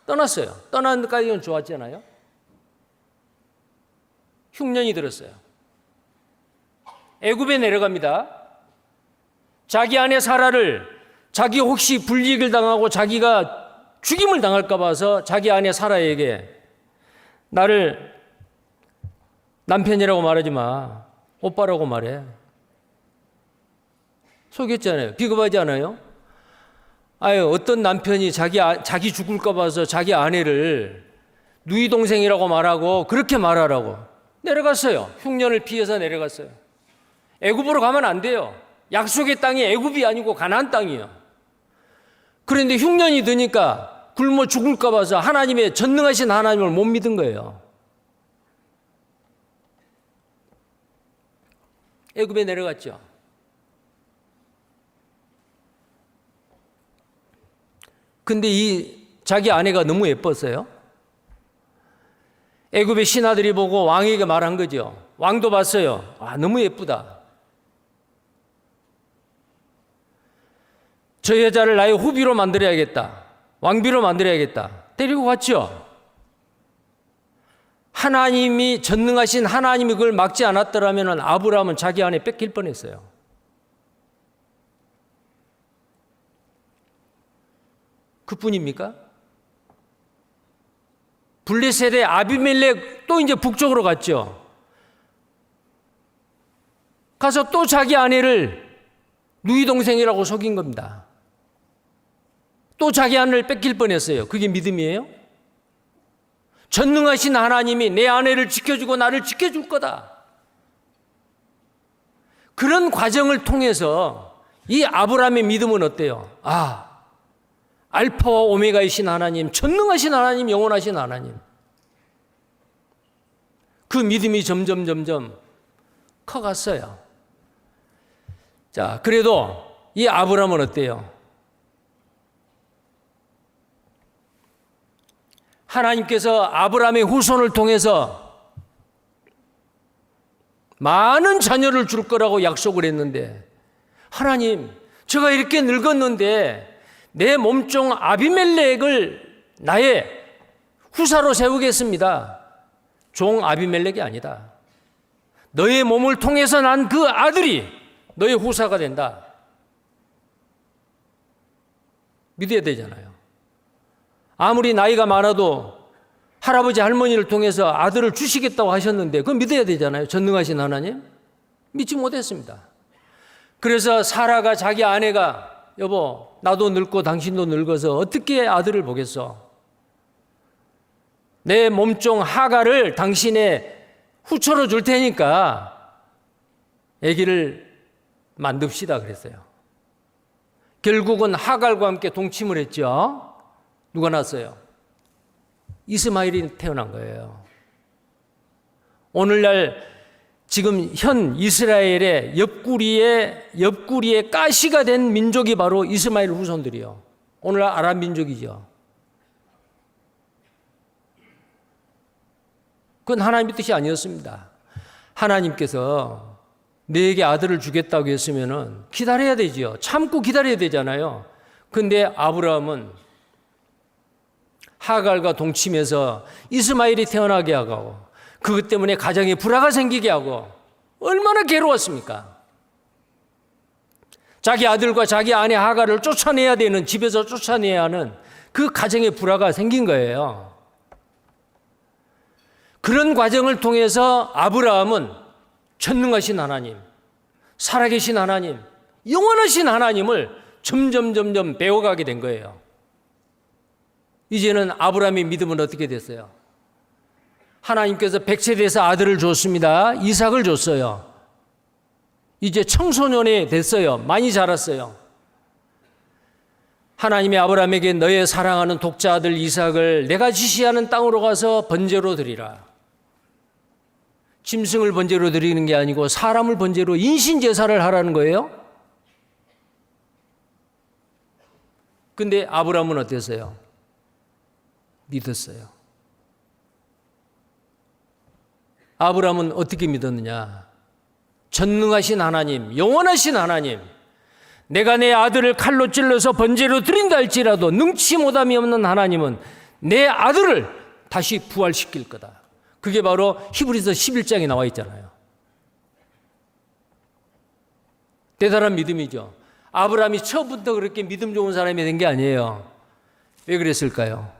S1: 떠났어요. 떠나는 데까지는 좋았잖아요. 흉년이 들었어요. 애굽에 내려갑니다. 자기 아내 사라를, 자기 혹시 불이익을 당하고 자기가 죽임을 당할까 봐서 자기 아내 사라에게 나를 남편이라고 말하지 마. 오빠라고 말해. 속였잖아요. 비겁하지 않아요? 아유, 어떤 남편이 자기 죽을까 봐서 자기 아내를 누이 동생이라고 말하고 그렇게 말하라고. 내려갔어요. 흉년을 피해서 내려갔어요. 애굽으로 가면 안 돼요. 약속의 땅이 애굽이 아니고 가나안 땅이에요. 그런데 흉년이 드니까 굶어 죽을까 봐서 하나님의 전능하신 하나님을 못 믿은 거예요. 애굽에 내려갔죠. 근데 이 자기 아내가 너무 예뻤어요. 애굽의 신하들이 보고 왕에게 말한 거죠. 왕도 봤어요. 아, 너무 예쁘다. 저 여자를 나의 후비로 만들어야겠다. 왕비로 만들어야겠다. 데리고 갔죠. 하나님이, 전능하신 하나님이 그걸 막지 않았더라면 아브라함은 자기 아내 뺏길 뻔했어요. 그뿐입니까? 블레셋의 아비멜렉 또 이제 북쪽으로 갔죠. 가서 또 자기 아내를 누이 동생이라고 속인 겁니다. 또 자기 아내를 뺏길 뻔했어요. 그게 믿음이에요? 전능하신 하나님이 내 아내를 지켜주고 나를 지켜줄 거다. 그런 과정을 통해서 이 아브라함의 믿음은 어때요? 아, 알파와 오메가이신 하나님, 전능하신 하나님, 영원하신 하나님. 그 믿음이 점점 커갔어요. 자, 그래도 이 아브라함은 어때요? 하나님께서 아브라함의 후손을 통해서 많은 자녀를 줄 거라고 약속을 했는데, 하나님, 제가 이렇게 늙었는데 내 몸종 아비멜렉을 나의 후사로 세우겠습니다. 종 아비멜렉이 아니다. 너의 몸을 통해서 난 그 아들이 너의 후사가 된다. 믿어야 되잖아요. 아무리 나이가 많아도 할아버지 할머니를 통해서 아들을 주시겠다고 하셨는데 그건 믿어야 되잖아요. 전능하신 하나님. 믿지 못했습니다. 그래서 사라가, 자기 아내가 여보, 나도 늙고 당신도 늙어서 어떻게 아들을 보겠어? 내 몸종 하갈을 당신의 후처로 줄 테니까 아기를 만듭시다 그랬어요. 결국은 하갈과 함께 동침을 했죠. 누가 낳았어요? 이스마엘이 태어난 거예요. 오늘날 지금 현 이스라엘의 옆구리에 가시가 된 민족이 바로 이스마엘 후손들이요. 오늘날 아랍 민족이죠. 그건 하나님의 뜻이 아니었습니다. 하나님께서 너에게 아들을 주겠다고 했으면 기다려야 되죠. 참고 기다려야 되잖아요. 근데 아브라함은 하갈과 동침해서 이스마엘이 태어나게 하고 그것 때문에 가정에 불화가 생기게 하고 얼마나 괴로웠습니까? 자기 아들과 자기 아내 하갈을 쫓아내야 되는, 집에서 쫓아내야 하는 그 가정에 불화가 생긴 거예요. 그런 과정을 통해서 아브라함은 전능하신 하나님, 살아계신 하나님, 영원하신 하나님을 점점 배워가게 된 거예요. 이제는 아브라함의 믿음은 어떻게 됐어요? 하나님께서 백세대에서 아들을 줬습니다. 이삭을 줬어요. 이제 청소년이 됐어요. 많이 자랐어요. 하나님이 아브라함에게 너의 사랑하는 독자 아들 이삭을 내가 지시하는 땅으로 가서 번제로 드리라. 짐승을 번제로 드리는 게 아니고 사람을 번제로 인신제사를 하라는 거예요. 근데 아브라함은 어땠어요? 믿었어요. 아브라함은 어떻게 믿었느냐? 전능하신 하나님, 영원하신 하나님, 내가 내 아들을 칼로 찔러서 번제로 드린다 할지라도 능치 못함이 없는 하나님은 내 아들을 다시 부활시킬 거다. 그게 바로 히브리서 11장에 나와 있잖아요. 대단한 믿음이죠. 아브라함이 처음부터 그렇게 믿음 좋은 사람이 된 게 아니에요. 왜 그랬을까요?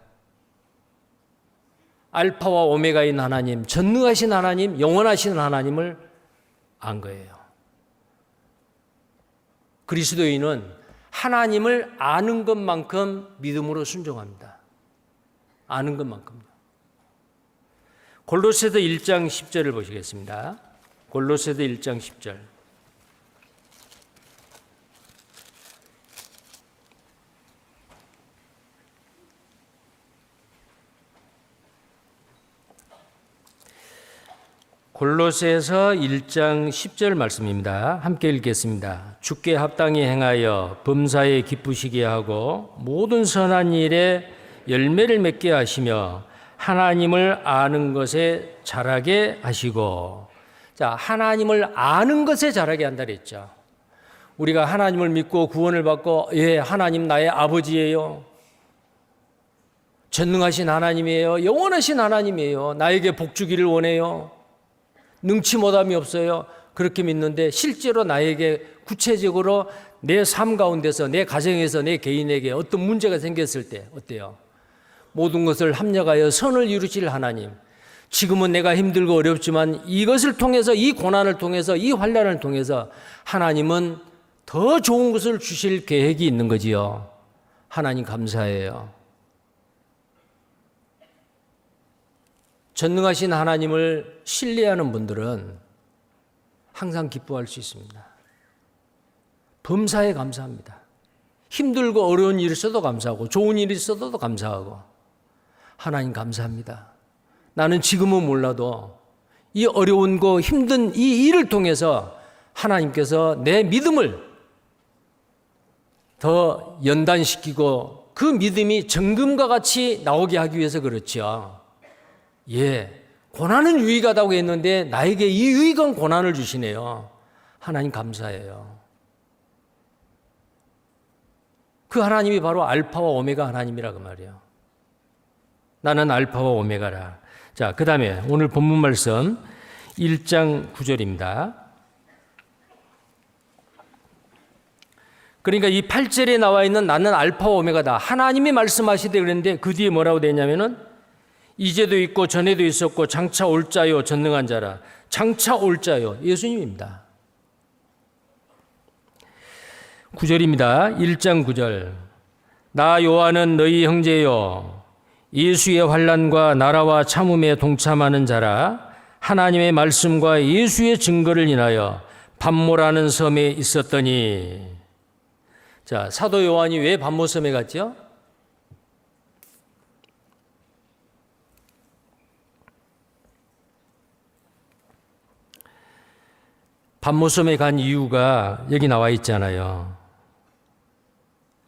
S1: 알파와 오메가인 하나님, 전능하신 하나님, 영원하신 하나님을 안 거예요. 그리스도인은 하나님을 아는 것만큼 믿음으로 순종합니다. 아는 것만큼요. 골로새서 1장 10절을 보시겠습니다. 골로새서 1장 10절. 골로새서 1장 10절 말씀입니다. 함께 읽겠습니다. 주께 합당히 행하여 범사에 기쁘시게 하고 모든 선한 일에 열매를 맺게 하시며 하나님을 아는 것에 자라게 하시고. 자, 하나님을 아는 것에 자라게 한다 그랬죠. 우리가 하나님을 믿고 구원을 받고 하나님 나의 아버지예요. 전능하신 하나님이에요. 영원하신 하나님이에요. 나에게 복 주기를 원해요. 능치 못함이 없어요. 그렇게 믿는데 실제로 나에게 구체적으로 내 삶 가운데서 내 가정에서 내 개인에게 어떤 문제가 생겼을 때 어때요? 모든 것을 합력하여 선을 이루실 하나님. 지금은 내가 힘들고 어렵지만 이것을 통해서, 이 고난을 통해서, 이 환난을 통해서 하나님은 더 좋은 것을 주실 계획이 있는 거지요. 하나님 감사해요. 전능하신 하나님을 신뢰하는 분들은 항상 기뻐할 수 있습니다. 범사에 감사합니다. 힘들고 어려운 일이 있어도 감사하고 좋은 일이 있어도 감사하고 하나님 감사합니다. 나는 지금은 몰라도 이 어려운 거 힘든 이 일을 통해서 하나님께서 내 믿음을 더 연단시키고 그 믿음이 정금과 같이 나오게 하기 위해서 그렇죠. 고난은 유익하다고 했는데 나에게 이 유익한 고난을 주시네요. 하나님 감사해요. 그 하나님이 바로 알파와 오메가 하나님이라고 말이에요. 나는 알파와 오메가라. 자, 그 다음에 오늘 본문 말씀 1장 9절입니다. 그러니까 이 8절에 나와 있는 나는 알파와 오메가다. 하나님이 말씀하시되 그랬는데 그 뒤에 뭐라고 되냐면은 이제도 있고 전에도 있었고 장차 올 자요 전능한 자라. 장차 올 자요 예수님입니다. 9절입니다. 1장 9절. 나 요한은 너희 형제요 예수의 환난과 나라와 참음에 동참하는 자라 하나님의 말씀과 예수의 증거를 인하여 pat모라는 섬에 있었더니. 자, 사도 요한이 왜 pat모섬에 갔죠? pat모섬에 간 이유가 여기 나와 있잖아요.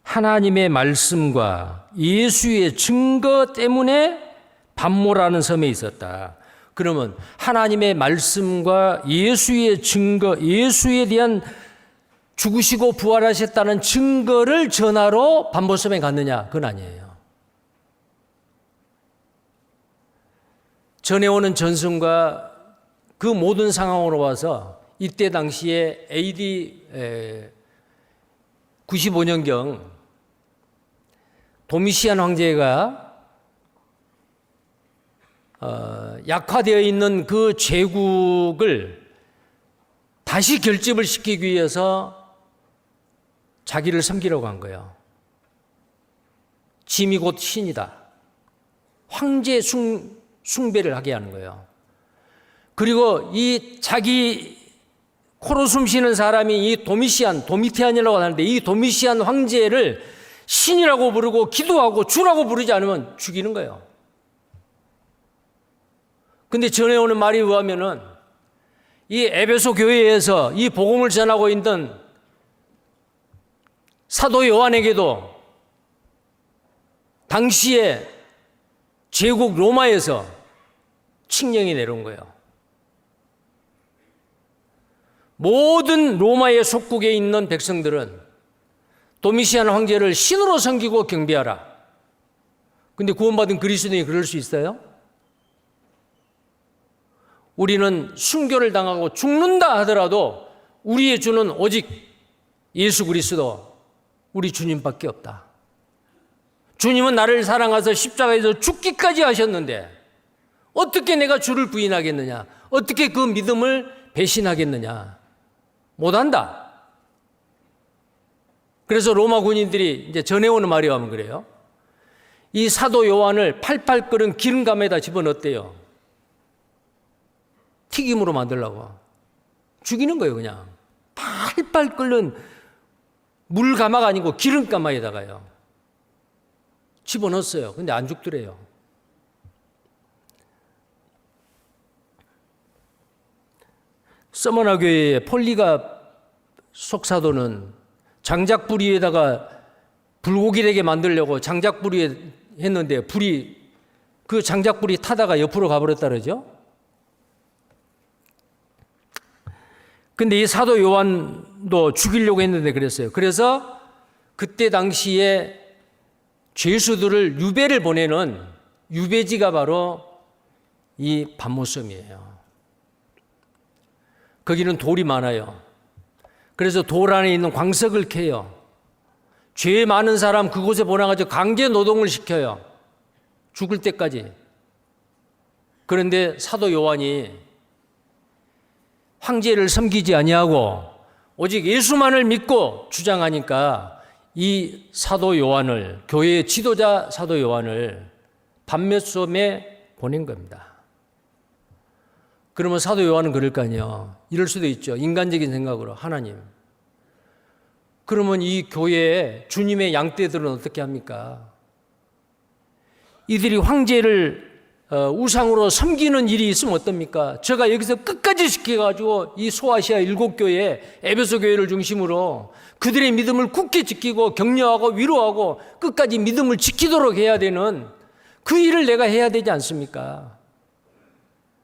S1: 하나님의 말씀과 예수의 증거 때문에 pat모라는 섬에 있었다. 그러면 하나님의 말씀과 예수의 증거, 예수에 대한 죽으시고 부활하셨다는 증거를 전하러 pat모섬에 갔느냐? 그건 아니에요. 전해오는 전승과 그 모든 상황으로 와서 이때 당시에 AD 95년경 도미시안 황제가 약화되어 있는 그 제국을 다시 결집을 시키기 위해서 자기를 섬기려고 한 거예요. 짐이 곧 신이다. 황제 숭배를 하게 하는 거예요. 그리고 이 자기 코로 숨쉬는 사람이 이 도미티안이라고 하는데 이 도미시안 황제를 신이라고 부르고 기도하고 주라고 부르지 않으면 죽이는 거예요. 근데 전해오는 말에 의하면은 이 에베소 교회에서 이 복음을 전하고 있던 사도 요한에게도 당시에 제국 로마에서 칙령이 내려온 거예요. 모든 로마의 속국에 있는 백성들은 도미시안 황제를 신으로 섬기고 경배하라. 근데 구원받은 그리스도인이 그럴 수 있어요? 우리는 순교를 당하고 죽는다 하더라도 우리의 주는 오직 예수 그리스도, 우리 주님밖에 없다. 주님은 나를 사랑하셔서 십자가에서 죽기까지 하셨는데 어떻게 내가 주를 부인하겠느냐? 어떻게 그 믿음을 배신하겠느냐? 못한다. 그래서 로마 군인들이 이제 전해오는 말이 하면 그래요. 이 사도 요한을 팔팔 끓은 기름감에다 집어넣었대요. 튀김으로 만들려고. 죽이는 거예요, 그냥. 팔팔 끓는 물가마가 아니고 기름가마에다가요. 집어넣었어요. 근데 안 죽더래요. 서머나 교회의 폴리가 속사도는 장작불이에다가 불고기 되게 만들려고 장작불이 했는데 그 장작불이 타다가 옆으로 가버렸다 그러죠. 근데 이 사도 요한도 죽이려고 했는데 그랬어요. 그래서 그때 당시에 죄수들을 유배를 보내는 유배지가 바로 이 pat모섬이에요. 거기는 돌이 많아요. 그래서 돌 안에 있는 광석을 캐요. 죄 많은 사람 그곳에 보내가지고 강제 노동을 시켜요. 죽을 때까지. 그런데 사도 요한이 황제를 섬기지 아니하고 오직 예수만을 믿고 주장하니까 이 사도 요한을, 교회의 지도자 사도 요한을 pat모섬에 보낸 겁니다. 그러면 사도 요한은 그럴 거 아니에요. 이럴 수도 있죠. 인간적인 생각으로. 하나님, 그러면 이 교회에 주님의 양떼들은 어떻게 합니까? 이들이 황제를 우상으로 섬기는 일이 있으면 어떻습니까? 제가 여기서 끝까지 지켜가지고 이 소아시아 7교회, 에베소 교회를 중심으로 그들의 믿음을 굳게 지키고 격려하고 위로하고 끝까지 믿음을 지키도록 해야 되는 그 일을 내가 해야 되지 않습니까?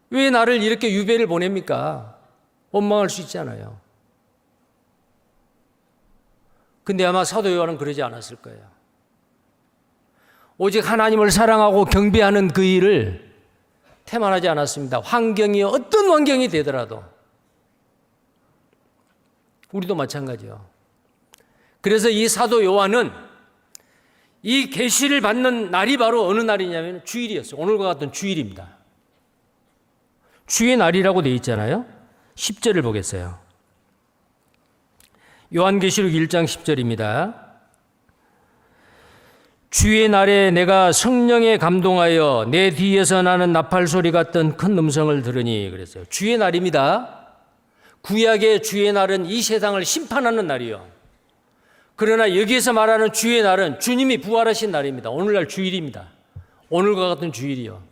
S1: 왜 나를 이렇게 유배를 보냅니까? 원망할 수 있잖아요. 근데 아마 사도 요한은 그러지 않았을 거예요. 오직 하나님을 사랑하고 경배하는 그 일을 태만하지 않았습니다. 환경이 어떤 환경이 되더라도. 우리도 마찬가지요. 그래서 이 사도 요한은 이 계시를 받는 날이 바로 어느 날이냐면 주일이었어요. 오늘과 같은 주일입니다. 주의 날이라고 되어 있잖아요. 10절을 보겠어요. 요한계시록 1장 10절입니다. 주의 날에 내가 성령에 감동하여 내 뒤에서 나는 나팔 소리 같던 큰 음성을 들으니 그랬어요. 주의 날입니다. 구약의 주의 날은 이 세상을 심판하는 날이요. 그러나 여기에서 말하는 주의 날은 주님이 부활하신 날입니다. 오늘날 주일입니다. 오늘과 같은 주일이요.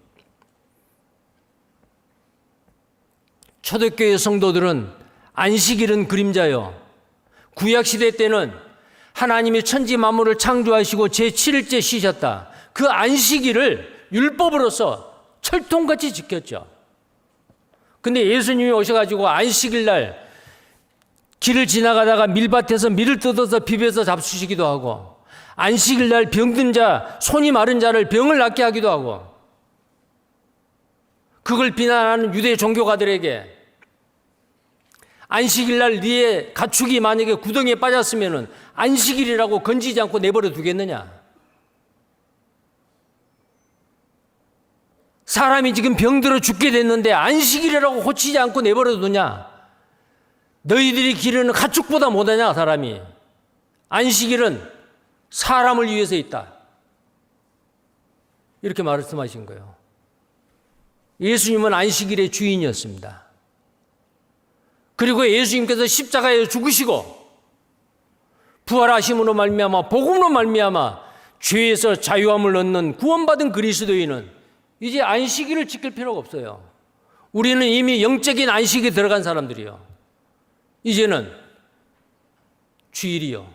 S1: 초대교회 성도들은 안식일은 그림자요. 구약시대 때는 하나님이 천지 만물을 창조하시고 제7일째 쉬셨다. 그 안식일을 율법으로서 철통같이 지켰죠. 근데 예수님이 오셔가지고 안식일 날 길을 지나가다가 밀밭에서 밀을 뜯어서 비벼서 잡수시기도 하고, 안식일 날 병든 자, 손이 마른 자를 병을 낫게 하기도 하고, 그걸 비난하는 유대 종교가들에게 안식일 날 네의 가축이 만약에 구덩이에 빠졌으면 안식일이라고 건지지 않고 내버려 두겠느냐? 사람이 지금 병들어 죽게 됐는데 안식일이라고 고치지 않고 내버려 두냐? 너희들이 기르는 가축보다 못하냐 사람이? 안식일은 사람을 위해서 있다. 이렇게 말씀하신 거예요. 예수님은 안식일의 주인이었습니다. 그리고 예수님께서 십자가에 죽으시고 부활하심으로 말미암아 복음으로 말미암아 죄에서 자유함을 얻는 구원받은 그리스도인은 이제 안식일을 지킬 필요가 없어요. 우리는 이미 영적인 안식에 들어간 사람들이요. 이제는 주일이요.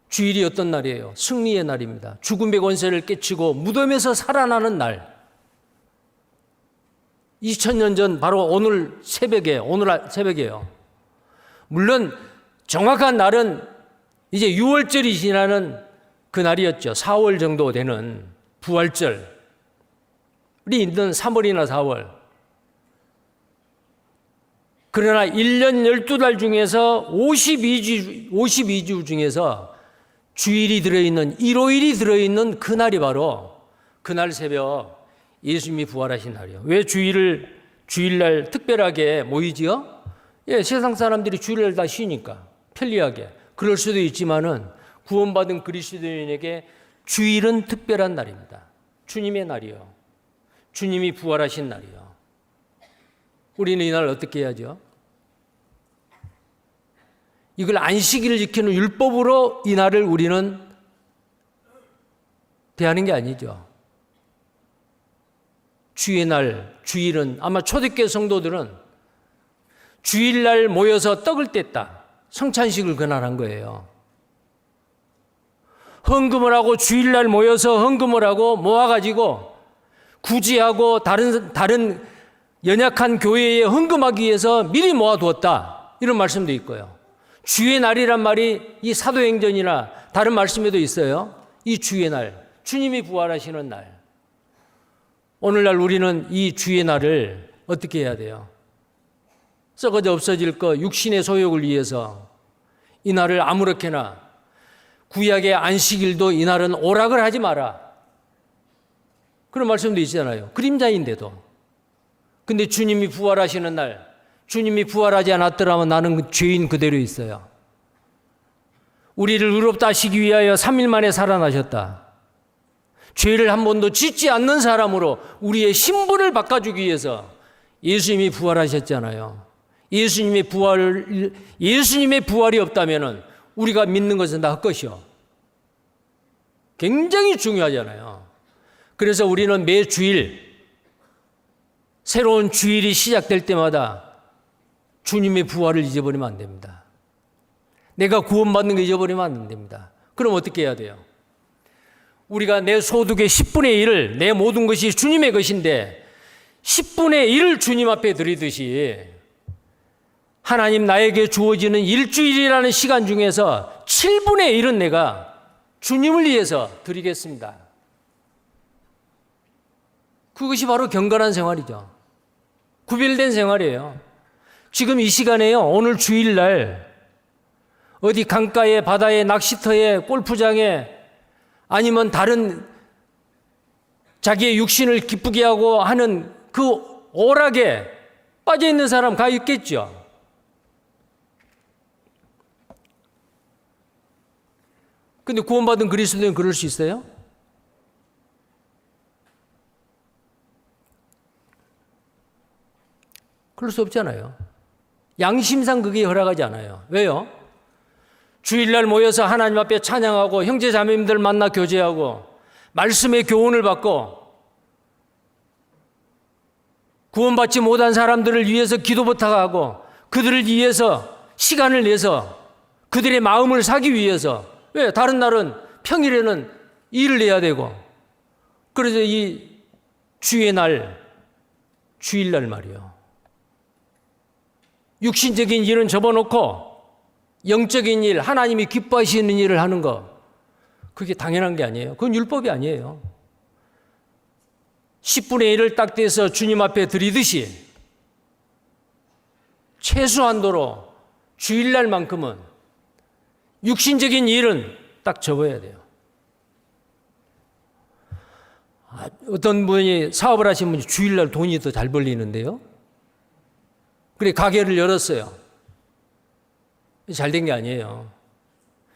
S1: 주일이 어떤 날이에요? 승리의 날입니다. 죽음의 권세를 깨치고 무덤에서 살아나는 날. 2000년 전 바로 오늘 새벽이에요. 물론 정확한 날은 이제 6월절이 지나는 그 날이었죠. 4월 정도 되는 부활절이 있는 3월이나 4월. 그러나 1년 12달 중에서 52주 중에서 주일이 들어있는, 일요일이 들어있는 그날이 바로 그날 새벽 예수님이 부활하신 날이에요. 왜 주일날 특별하게 모이지요? 예, 세상 사람들이 주일날 다 쉬니까 편리하게. 그럴 수도 있지만은 구원받은 그리스도인에게 주일은 특별한 날입니다. 주님의 날이요. 주님이 부활하신 날이요. 우리는 이날 어떻게 해야죠? 이걸 안식일을 지키는 율법으로 이 날을 우리는 대하는 게 아니죠. 주의 날, 주일은 아마 초대교회 성도들은 주일날 모여서 떡을 뗐다. 성찬식을 그날 한 거예요. 헌금을 하고 주일날 모여서 헌금을 하고 모아가지고 구제하고 다른 연약한 교회에 헌금하기 위해서 미리 모아두었다. 이런 말씀도 있고요. 주의 날이란 말이 이 사도행전이나 다른 말씀에도 있어요. 이 주의 날, 주님이 부활하시는 날. 오늘날 우리는 이 주의 날을 어떻게 해야 돼요? 썩어져 없어질 것 육신의 소욕을 위해서 이 날을 아무렇게나, 구약의 안식일도 이 날은 오락을 하지 마라. 그런 말씀도 있잖아요. 그림자인데도. 근데 주님이 부활하시는 날, 주님이 부활하지 않았더라면 나는 죄인 그대로 있어요. 우리를 의롭다 하시기 위하여 3일 만에 살아나셨다. 죄를 한 번도 짓지 않는 사람으로 우리의 신분을 바꿔주기 위해서 예수님이 부활하셨잖아요. 예수님의 부활이 없다면 우리가 믿는 것은 다 헛것이요. 굉장히 중요하잖아요. 그래서 우리는 매 주일, 새로운 주일이 시작될 때마다 주님의 부활을 잊어버리면 안 됩니다. 내가 구원받는 거 잊어버리면 안 됩니다. 그럼 어떻게 해야 돼요? 우리가 내 소득의 10분의 1을, 내 모든 것이 주님의 것인데 10분의 1을 주님 앞에 드리듯이 하나님 나에게 주어지는 일주일이라는 시간 중에서 7분의 1은 내가 주님을 위해서 드리겠습니다. 그것이 바로 경건한 생활이죠. 구별된 생활이에요. 지금 이 시간에요. 오늘 주일날 어디 강가에, 바다에, 낚시터에, 골프장에, 아니면 다른 자기의 육신을 기쁘게 하고 하는 그 오락에 빠져 있는 사람 가 있겠죠. 근데 구원받은 그리스도인은 그럴 수 있어요? 그럴 수 없잖아요. 양심상 그게 허락하지 않아요. 왜요? 주일날 모여서 하나님 앞에 찬양하고 형제 자매님들 만나 교제하고 말씀의 교훈을 받고 구원받지 못한 사람들을 위해서 기도 부탁하고 그들을 위해서 시간을 내서 그들의 마음을 사기 위해서, 왜? 다른 날은 평일에는 일을 해야 되고, 그래서 이 주의 날, 주일날 말이요, 육신적인 일은 접어놓고 영적인 일, 하나님이 기뻐하시는 일을 하는 거, 그게 당연한 게 아니에요. 그건 율법이 아니에요. 10분의 1을 딱 떼서 주님 앞에 드리듯이 최소한도로 주일날만큼은 육신적인 일은 딱 접어야 돼요. 어떤 분이 사업을 하신 분이 주일날 돈이 더 잘 벌리는데요. 그래 가게를 열었어요. 잘 된 게 아니에요.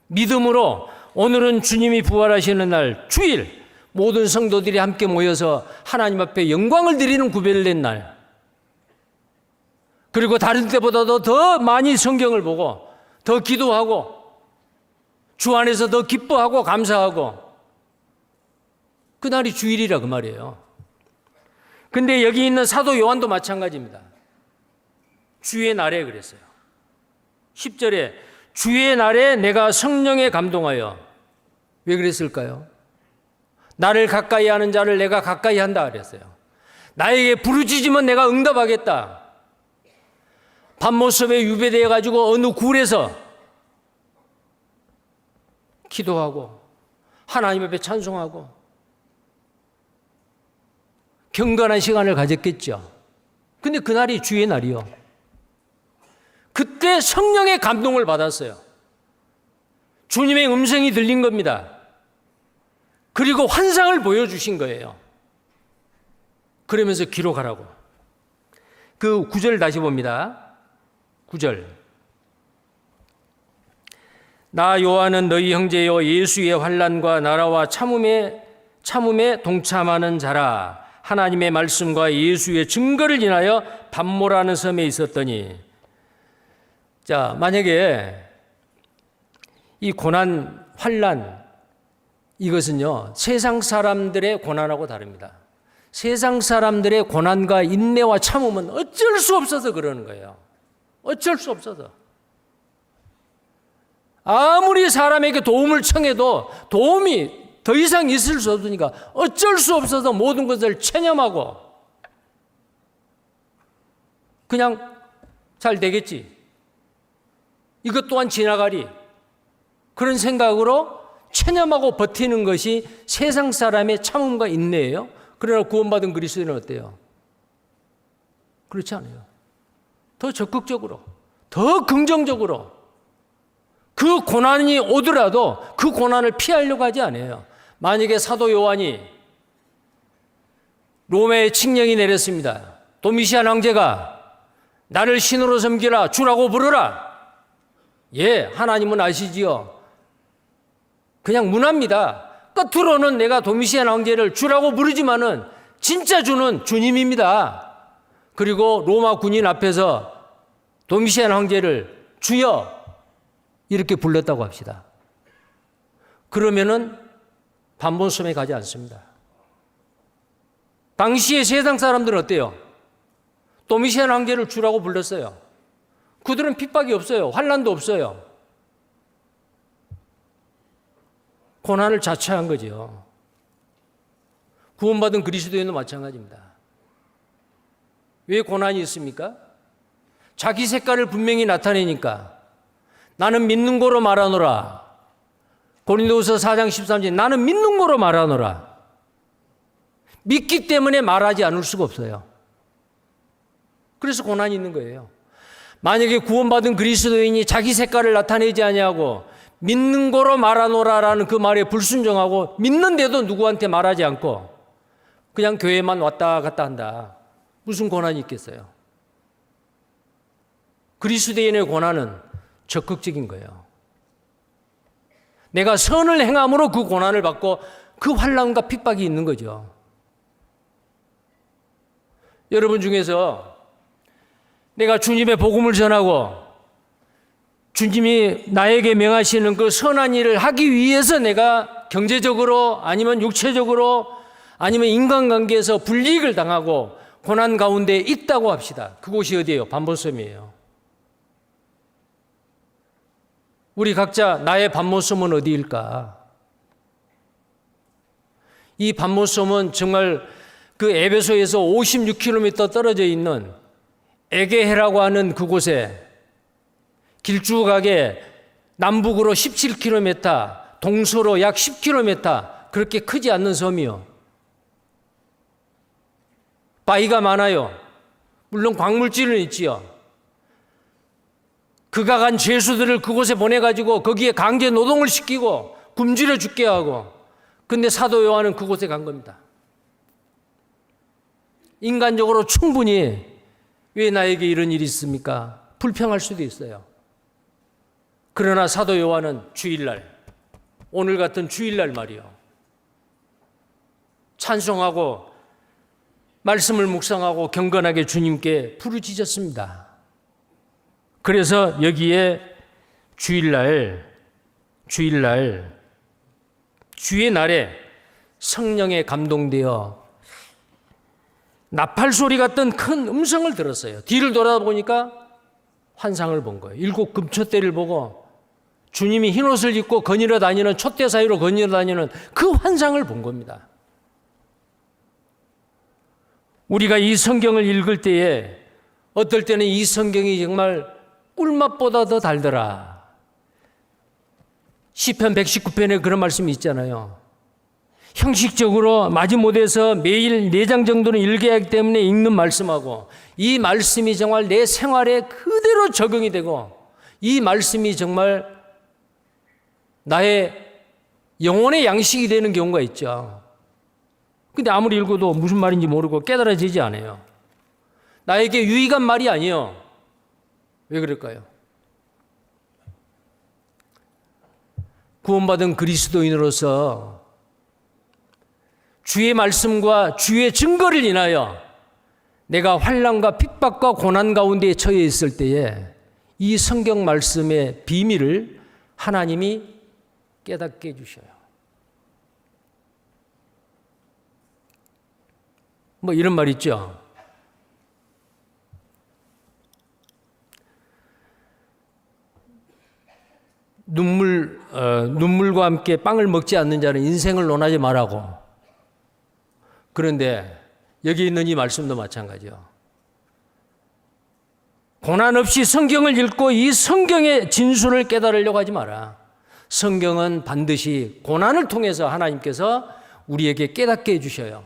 S1: 믿음으로 오늘은 주님이 부활하시는 날 주일 모든 성도들이 함께 모여서 하나님 앞에 영광을 드리는 구별된 날, 그리고 다른 때보다도 더 많이 성경을 보고 더 기도하고 주 안에서 더 기뻐하고 감사하고, 그날이 주일이라 그 말이에요. 근데 여기 있는 사도 요한도 마찬가지입니다. 주의 날에 그랬어요. 10절에 주의 날에 내가 성령에 감동하여, 왜 그랬을까요? 나를 가까이 하는 자를 내가 가까이 한다 그랬어요. 나에게 부르짖으면 내가 응답하겠다. 밤모습에 유배되어 가지고 어느 굴에서 기도하고 하나님 앞에 찬송하고 경건한 시간을 가졌겠죠. 근데 그날이 주의 날이요. 그때 성령의 감동을 받았어요. 주님의 음성이 들린 겁니다. 그리고 환상을 보여주신 거예요. 그러면서 기록하라고. 그 9절 다시 봅니다. 9절. 나 요한은 너희 형제여 예수의 환난과 나라와 참음에 동참하는 자라. 하나님의 말씀과 예수의 증거를 인하여 밤모라는 섬에 있었더니, 자, 만약에 이 고난, 환난, 이것은요, 세상 사람들의 고난하고 다릅니다. 세상 사람들의 고난과 인내와 참음은 어쩔 수 없어서 그러는 거예요. 어쩔 수 없어서. 아무리 사람에게 도움을 청해도 도움이 더 이상 있을 수 없으니까 어쩔 수 없어서 모든 것을 체념하고 그냥 잘 되겠지, 이것 또한 지나가리, 그런 생각으로 체념하고 버티는 것이 세상 사람의 참음과 인내예요. 그러나 구원받은 그리스도인은 어때요? 그렇지 않아요. 더 적극적으로, 더 긍정적으로 그 고난이 오더라도 그 고난을 피하려고 하지 않아요. 만약에 사도 요한이 로마의 칙령이 내렸습니다. 도미시안 황제가 나를 신으로 섬기라, 주라고 부르라. 예, 하나님은 아시지요. 그냥 문합니다. 끝으로는 내가 도미시안 황제를 주라고 부르지만은 진짜 주는 주님입니다. 그리고 로마 군인 앞에서 도미시안 황제를 주여 이렇게 불렀다고 합시다. 그러면은 반본섬에 가지 않습니다. 당시에 세상 사람들은 어때요? 도미시안 황제를 주라고 불렀어요. 그들은 핍박이 없어요. 환난도 없어요. 고난을 자처한 거죠. 구원받은 그리스도인도 마찬가지입니다. 왜 고난이 있습니까? 자기 색깔을 분명히 나타내니까. 나는 믿는 거로 말하노라. 고린도후서 4장 13절, 나는 믿는 거로 말하노라. 믿기 때문에 말하지 않을 수가 없어요. 그래서 고난이 있는 거예요. 만약에 구원받은 그리스도인이 자기 색깔을 나타내지 아니하고 믿는 거로 말하노라라는 그 말에 불순종하고 믿는데도 누구한테 말하지 않고 그냥 교회만 왔다 갔다 한다, 무슨 고난이 있겠어요? 그리스도인의 고난은 적극적인 거예요. 내가 선을 행함으로 그 고난을 받고 그 환난과 핍박이 있는 거죠. 여러분 중에서 내가 주님의 복음을 전하고 주님이 나에게 명하시는 그 선한 일을 하기 위해서 내가 경제적으로 아니면 육체적으로 아니면 인간관계에서 불이익을 당하고 고난 가운데 있다고 합시다. 그곳이 어디예요? 반모섬이에요. 우리 각자 나의 반모섬은 어디일까? 이 반모섬은 정말 그 에베소에서 56km 떨어져 있는 에게해라고 하는 그곳에 길쭉하게 남북으로 17km, 동서로 약 10km 그렇게 크지 않는 섬이요. 바위가 많아요. 물론 광물질은 있지요. 그가 간 죄수들을 그곳에 보내가지고 거기에 강제 노동을 시키고 굶주려 죽게 하고, 근데 사도 요한은 그곳에 간 겁니다. 인간적으로 충분히 왜 나에게 이런 일이 있습니까? 불평할 수도 있어요. 그러나 사도 요한은 주일날, 오늘 같은 주일날 말이요, 찬송하고 말씀을 묵상하고 경건하게 주님께 부르짖었습니다. 그래서 여기에 주의 날에 성령에 감동되어 나팔 소리 같던 큰 음성을 들었어요. 뒤를 돌아보니까 환상을 본 거예요. 7 금촛대를 보고 주님이 흰옷을 입고 거닐어 다니는, 촛대 사이로 거닐어 다니는 그 환상을 본 겁니다. 우리가 이 성경을 읽을 때에 어떨 때는 이 성경이 정말 꿀맛보다 더 달더라. 시편 119편에 그런 말씀이 있잖아요. 형식적으로 마지못해서 매일 4장 정도는 읽어야 하기 때문에 읽는 말씀하고, 이 말씀이 정말 내 생활에 그대로 적용이 되고, 이 말씀이 정말 나의 영혼의 양식이 되는 경우가 있죠. 근데 아무리 읽어도 무슨 말인지 모르고 깨달아지지 않아요. 나에게 유익한 말이 아니에요. 왜 그럴까요? 구원받은 그리스도인으로서 주의 말씀과 주의 증거를 인하여 내가 환난과 핍박과 고난 가운데 처해 있을 때에 이 성경 말씀의 비밀을 하나님이 깨닫게 해주셔요. 뭐 이런 말 있죠. 눈물과 함께 빵을 먹지 않는 자는 인생을 논하지 말라고. 그런데 여기 있는 이 말씀도 마찬가지요. 고난 없이 성경을 읽고 이 성경의 진술을 깨달으려고 하지 마라. 성경은 반드시 고난을 통해서 하나님께서 우리에게 깨닫게 해주셔요.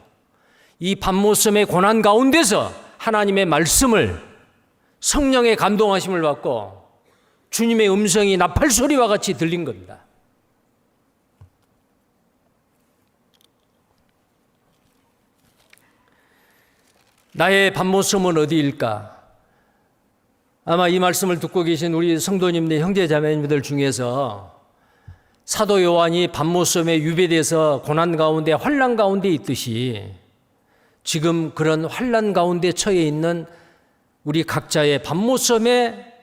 S1: 이 반모섬의 고난 가운데서 하나님의 말씀을, 성령의 감동하심을 받고 주님의 음성이 나팔 소리와 같이 들린 겁니다. 나의 반모섬은 어디일까? 아마 이 말씀을 듣고 계신 우리 성도님들, 형제 자매님들 중에서 사도 요한이 반모섬에 유배돼서 고난 가운데, 환난 가운데 있듯이 지금 그런 환난 가운데 처해 있는 우리 각자의 반모섬에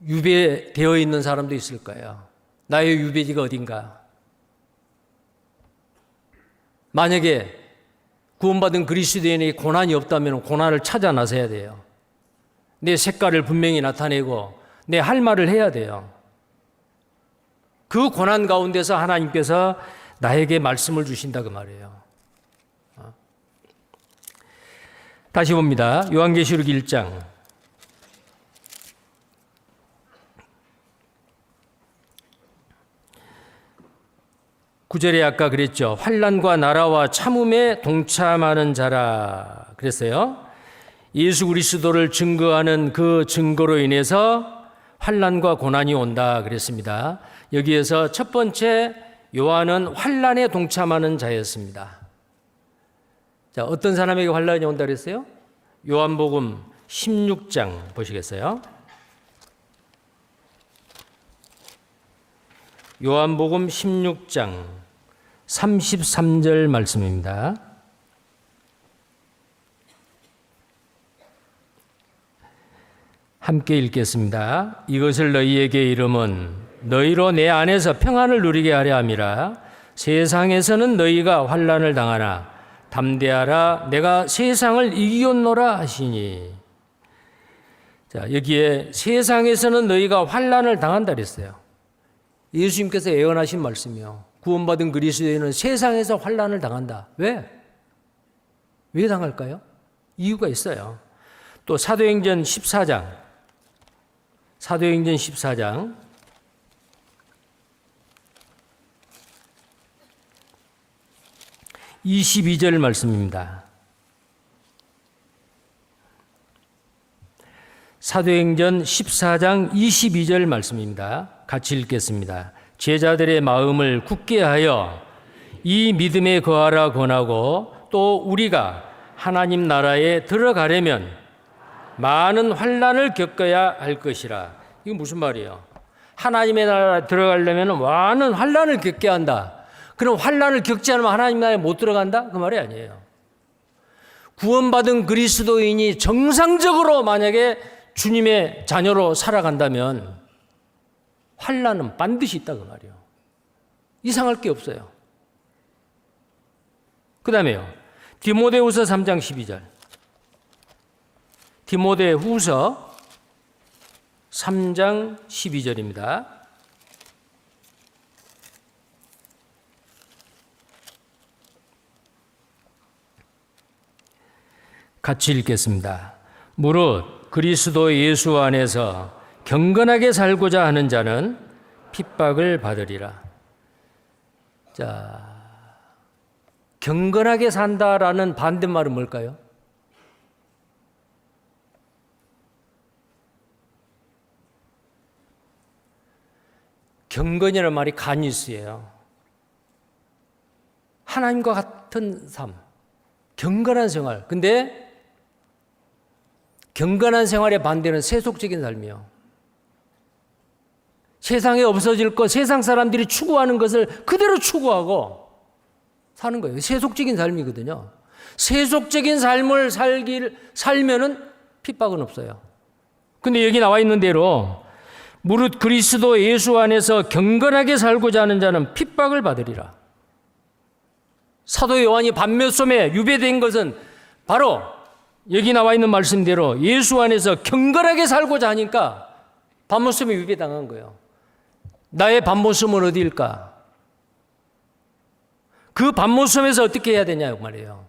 S1: 유배되어 있는 사람도 있을 거예요. 나의 유배지가 어딘가? 만약에 구원받은 그리스도인에게 고난이 없다면 고난을 찾아 나서야 돼요. 내 색깔을 분명히 나타내고 내 할 말을 해야 돼요. 그 고난 가운데서 하나님께서 나에게 말씀을 주신다 그 말이에요. 다시 봅니다. 요한계시록 1장 9절에 아까 그랬죠. 환난과 나라와 참음에 동참하는 자라 그랬어요. 예수 그리스도를 증거하는 그 증거로 인해서 환난과 고난이 온다 그랬습니다. 여기에서 첫 번째 요한은 환난에 동참하는 자였습니다. 자, 어떤 사람에게 환난이 온다 그랬어요? 요한복음 16장 보시겠어요? 요한복음 16장 33절 말씀입니다. 함께 읽겠습니다. 이것을 너희에게 이름은 너희로 내 안에서 평안을 누리게 하려 함이라. 세상에서는 너희가 환난을 당하나 담대하라 내가 세상을 이기었노라 하시니. 자, 여기에 세상에서는 너희가 환난을 당한다 그랬어요. 예수님께서 예언하신 말씀이요. 구원받은 그리스도인은 세상에서 환난을 당한다. 왜? 왜 당할까요? 이유가 있어요. 또 사도행전 14장 22절 말씀입니다. 사도행전 14장 22절 말씀입니다. 같이 읽겠습니다. 제자들의 마음을 굳게 하여 이 믿음에 거하라 권하고 또 우리가 하나님 나라에 들어가려면 많은 환난을 겪어야 할 것이라. 이거 무슨 말이에요? 하나님의 나라에 들어가려면 많은 환난을 겪게 한다. 그럼 환난을 겪지 않으면 하나님 나라에 못 들어간다? 그 말이 아니에요. 구원받은 그리스도인이 정상적으로 만약에 주님의 자녀로 살아간다면 환난은 반드시 있다 그 말이에요. 이상할 게 없어요. 그 다음에요. 디모데후서 3장 12절. 디모데후서 3장 12절입니다. 같이 읽겠습니다. 무릇 그리스도 예수 안에서 경건하게 살고자 하는 자는 핍박을 받으리라. 자, 경건하게 산다라는 반대말은 뭘까요? 경건이라는 말이 가니스예요. 하나님과 같은 삶, 경건한 생활. 근데 경건한 생활의 반대는 세속적인 삶이요. 세상에 없어질 것, 세상 사람들이 추구하는 것을 그대로 추구하고 사는 거예요. 세속적인 삶이거든요. 세속적인 삶을 살면은 핍박은 없어요. 근데 여기 나와 있는 대로 무릇 그리스도 예수 안에서 경건하게 살고자 하는 자는 핍박을 받으리라. 사도 요한이 반면섬에 유배된 것은 바로 여기 나와 있는 말씀대로 예수 안에서 경건하게 살고자 하니까 반모섬에 유배당한 거예요. 나의 반모섬은 어디일까? 그 반모섬에서 어떻게 해야 되냐 말이에요.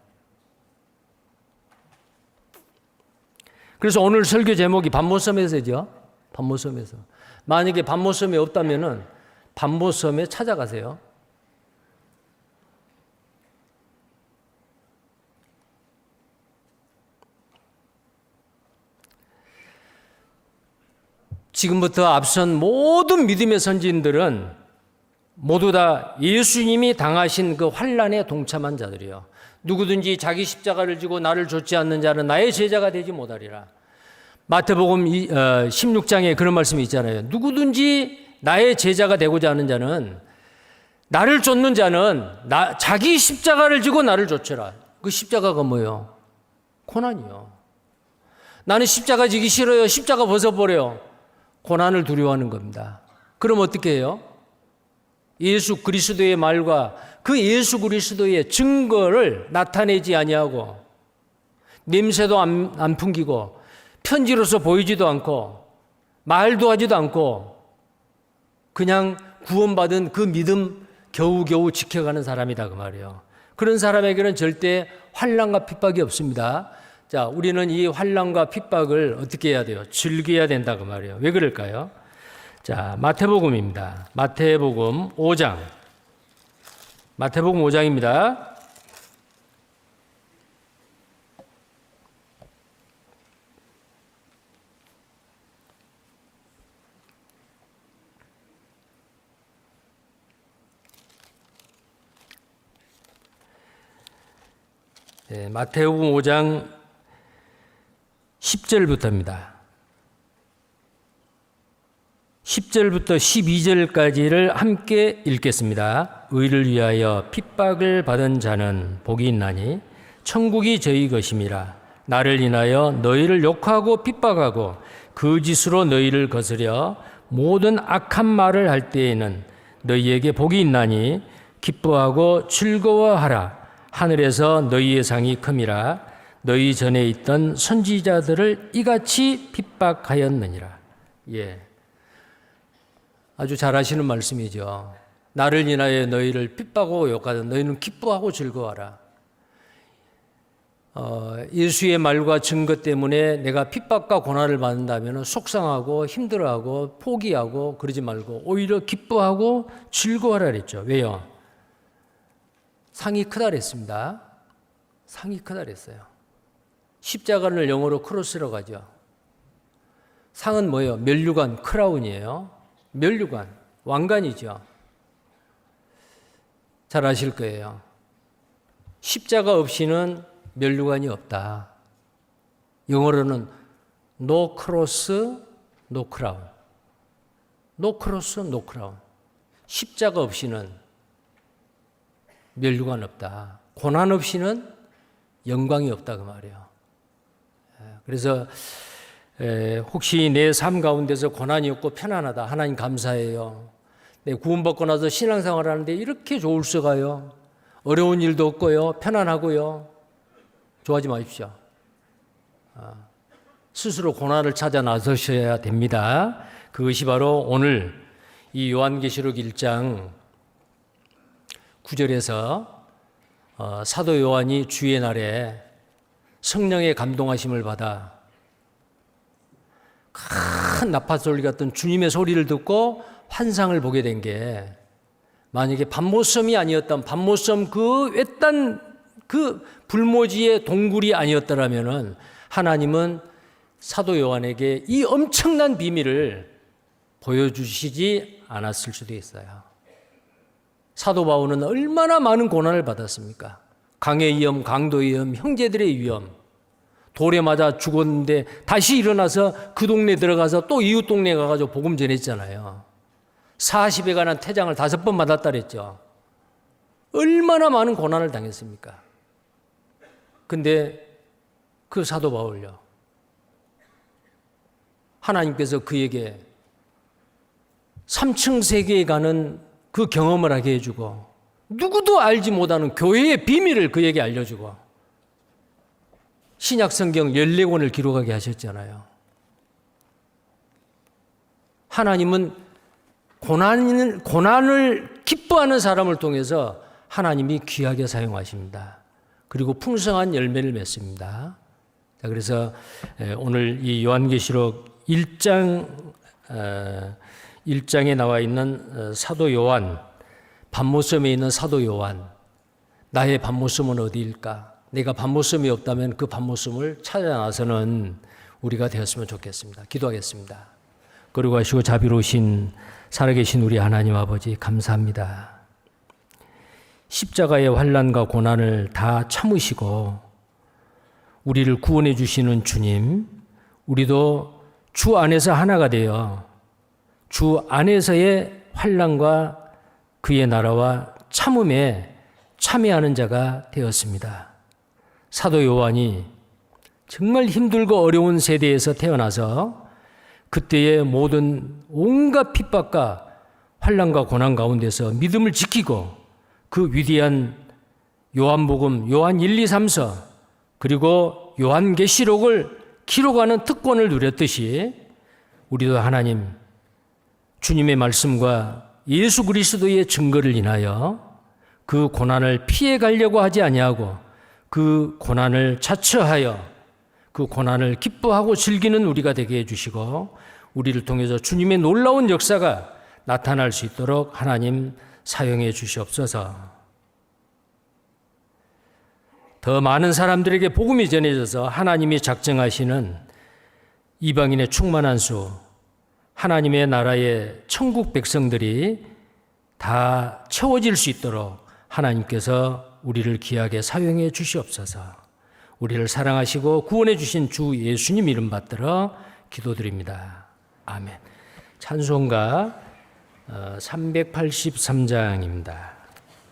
S1: 그래서 오늘 설교 제목이 반모섬에서죠. 반모섬에서. 만약에 반모섬이 없다면은 반모섬에 찾아가세요. 지금부터 앞선 모든 믿음의 선지인들은 모두 다 예수님이 당하신 그 환난에 동참한 자들이요. 누구든지 자기 십자가를 지고 나를 좇지 않는 자는 나의 제자가 되지 못하리라. 마태복음 16장에 그런 말씀이 있잖아요. 누구든지 나의 제자가 되고자 하는 자는, 나를 좇는 자는 자기 십자가를 지고 나를 좇으라. 그 십자가가 뭐예요? 고난이요. 나는 십자가 지기 싫어요. 십자가 벗어버려요. 고난을 두려워하는 겁니다. 그럼 어떻게 해요? 예수 그리스도의 말과 그 예수 그리스도의 증거를 나타내지 아니하고 냄새도 안 풍기고 편지로서 보이지도 않고 말도 하지도 않고 그냥 구원받은 그 믿음 겨우겨우 지켜가는 사람이다 그 말이에요. 그런 사람에게는 절대 환난과 핍박이 없습니다. 자, 우리는 이 환난과 핍박을 어떻게 해야 돼요? 즐겨야 된다 그 말이에요. 왜 그럴까요? 자, 마태복음입니다. 마태복음 5장. 마태복음 5장입니다. 네, 마태복음 5장 10절부터입니다. 10절부터 12절까지를 함께 읽겠습니다. 의를 위하여 핍박을 받은 자는 복이 있나니 천국이 저희 것임이라. 나를 인하여 너희를 욕하고 핍박하고 거짓으로 너희를 거스려 모든 악한 말을 할 때에는 너희에게 복이 있나니 기뻐하고 즐거워하라. 하늘에서 너희의 상이 큼이라. 너희 전에 있던 선지자들을 이같이 핍박하였느니라. 예, 아주 잘 하시는 말씀이죠. 나를 인하여 너희를 핍박하고 욕하던 너희는 기뻐하고 즐거워하라. 예수의 말과 증거 때문에 내가 핍박과 고난을 받는다면 속상하고 힘들어하고 포기하고 그러지 말고 오히려 기뻐하고 즐거워하라 그랬죠. 왜요? 상이 크다 그랬습니다. 상이 크다 그랬어요. 십자가를 영어로 크로스라고 하죠. 상은 뭐예요? 면류관, 크라운이에요. 면류관, 왕관이죠. 잘 아실 거예요. 십자가 없이는 면류관이 없다. 영어로는 no cross, no crown. no cross, no crown. 십자가 없이는 면류관 없다. 고난 없이는 영광이 없다 그 말이에요. 그래서 혹시 내 삶 가운데서 고난이 없고 편안하다. 하나님 감사해요. 내 구원받고 나서 신앙생활 하는데 이렇게 좋을 수가요. 어려운 일도 없고요. 편안하고요. 좋아하지 마십시오. 스스로 고난을 찾아 나서셔야 됩니다. 그것이 바로 오늘 이 요한계시록 1장 9절에서 사도 요한이 주의 날에 성령의 감동하심을 받아 큰 나팔 소리 같은 주님의 소리를 듣고 환상을 보게 된 게, 만약에 밤모섬이 아니었다면, 밤모섬 그 외딴 그 불모지의 동굴이 아니었더라면은 하나님은 사도 요한에게 이 엄청난 비밀을 보여주시지 않았을 수도 있어요. 사도 바울은 얼마나 많은 고난을 받았습니까? 강의 위험, 강도의 위험, 형제들의 위험, 돌에 맞아 죽었는데 다시 일어나서 그 동네 들어가서 또 이웃 동네 가가지고 복음 전했잖아요. 40에 관한 태장을 5번 받았다 그랬죠. 얼마나 많은 고난을 당했습니까? 근데 그 사도 바울요, 하나님께서 그에게 3층 세계에 가는 그 경험을 하게 해주고 누구도 알지 못하는 교회의 비밀을 그에게 알려주고 신약 성경 14권을 기록하게 하셨잖아요. 하나님은 고난을 기뻐하는 사람을 통해서 하나님이 귀하게 사용하십니다. 그리고 풍성한 열매를 맺습니다. 자, 그래서 오늘 이 요한계시록 1장에 나와 있는 사도 요한, 밤모섬에 있는 사도 요한, 나의 밤모섬은 어디일까? 내가 밤모섬이 없다면 그 밤모섬을 찾아 나서는 우리가 되었으면 좋겠습니다. 기도하겠습니다. 그리고 하시고 자비로우신 살아계신 우리 하나님 아버지 감사합니다. 십자가의 환난과 고난을 다 참으시고 우리를 구원해 주시는 주님, 우리도 주 안에서 하나가 되어 주 안에서의 환난과 그의 나라와 참음에 참여하는 자가 되었습니다. 사도 요한이 정말 힘들고 어려운 세대에서 태어나서 그때의 모든 온갖 핍박과 환난과 고난 가운데서 믿음을 지키고 그 위대한 요한복음, 요한 1, 2, 3서 그리고 요한계시록을 기록하는 특권을 누렸듯이 우리도 하나님 주님의 말씀과 예수 그리스도의 증거를 인하여 그 고난을 피해 가려고 하지 아니하고 그 고난을 자처하여 그 고난을 기뻐하고 즐기는 우리가 되게 해주시고 우리를 통해서 주님의 놀라운 역사가 나타날 수 있도록 하나님 사용해 주시옵소서. 더 많은 사람들에게 복음이 전해져서 하나님이 작정하시는 이방인의 충만한 수, 하나님의 나라의 천국 백성들이 다 채워질 수 있도록 하나님께서 우리를 귀하게 사용해 주시옵소서. 우리를 사랑하시고 구원해 주신 주 예수님 이름 받들어 기도드립니다. 아멘. 찬송가 383장입니다.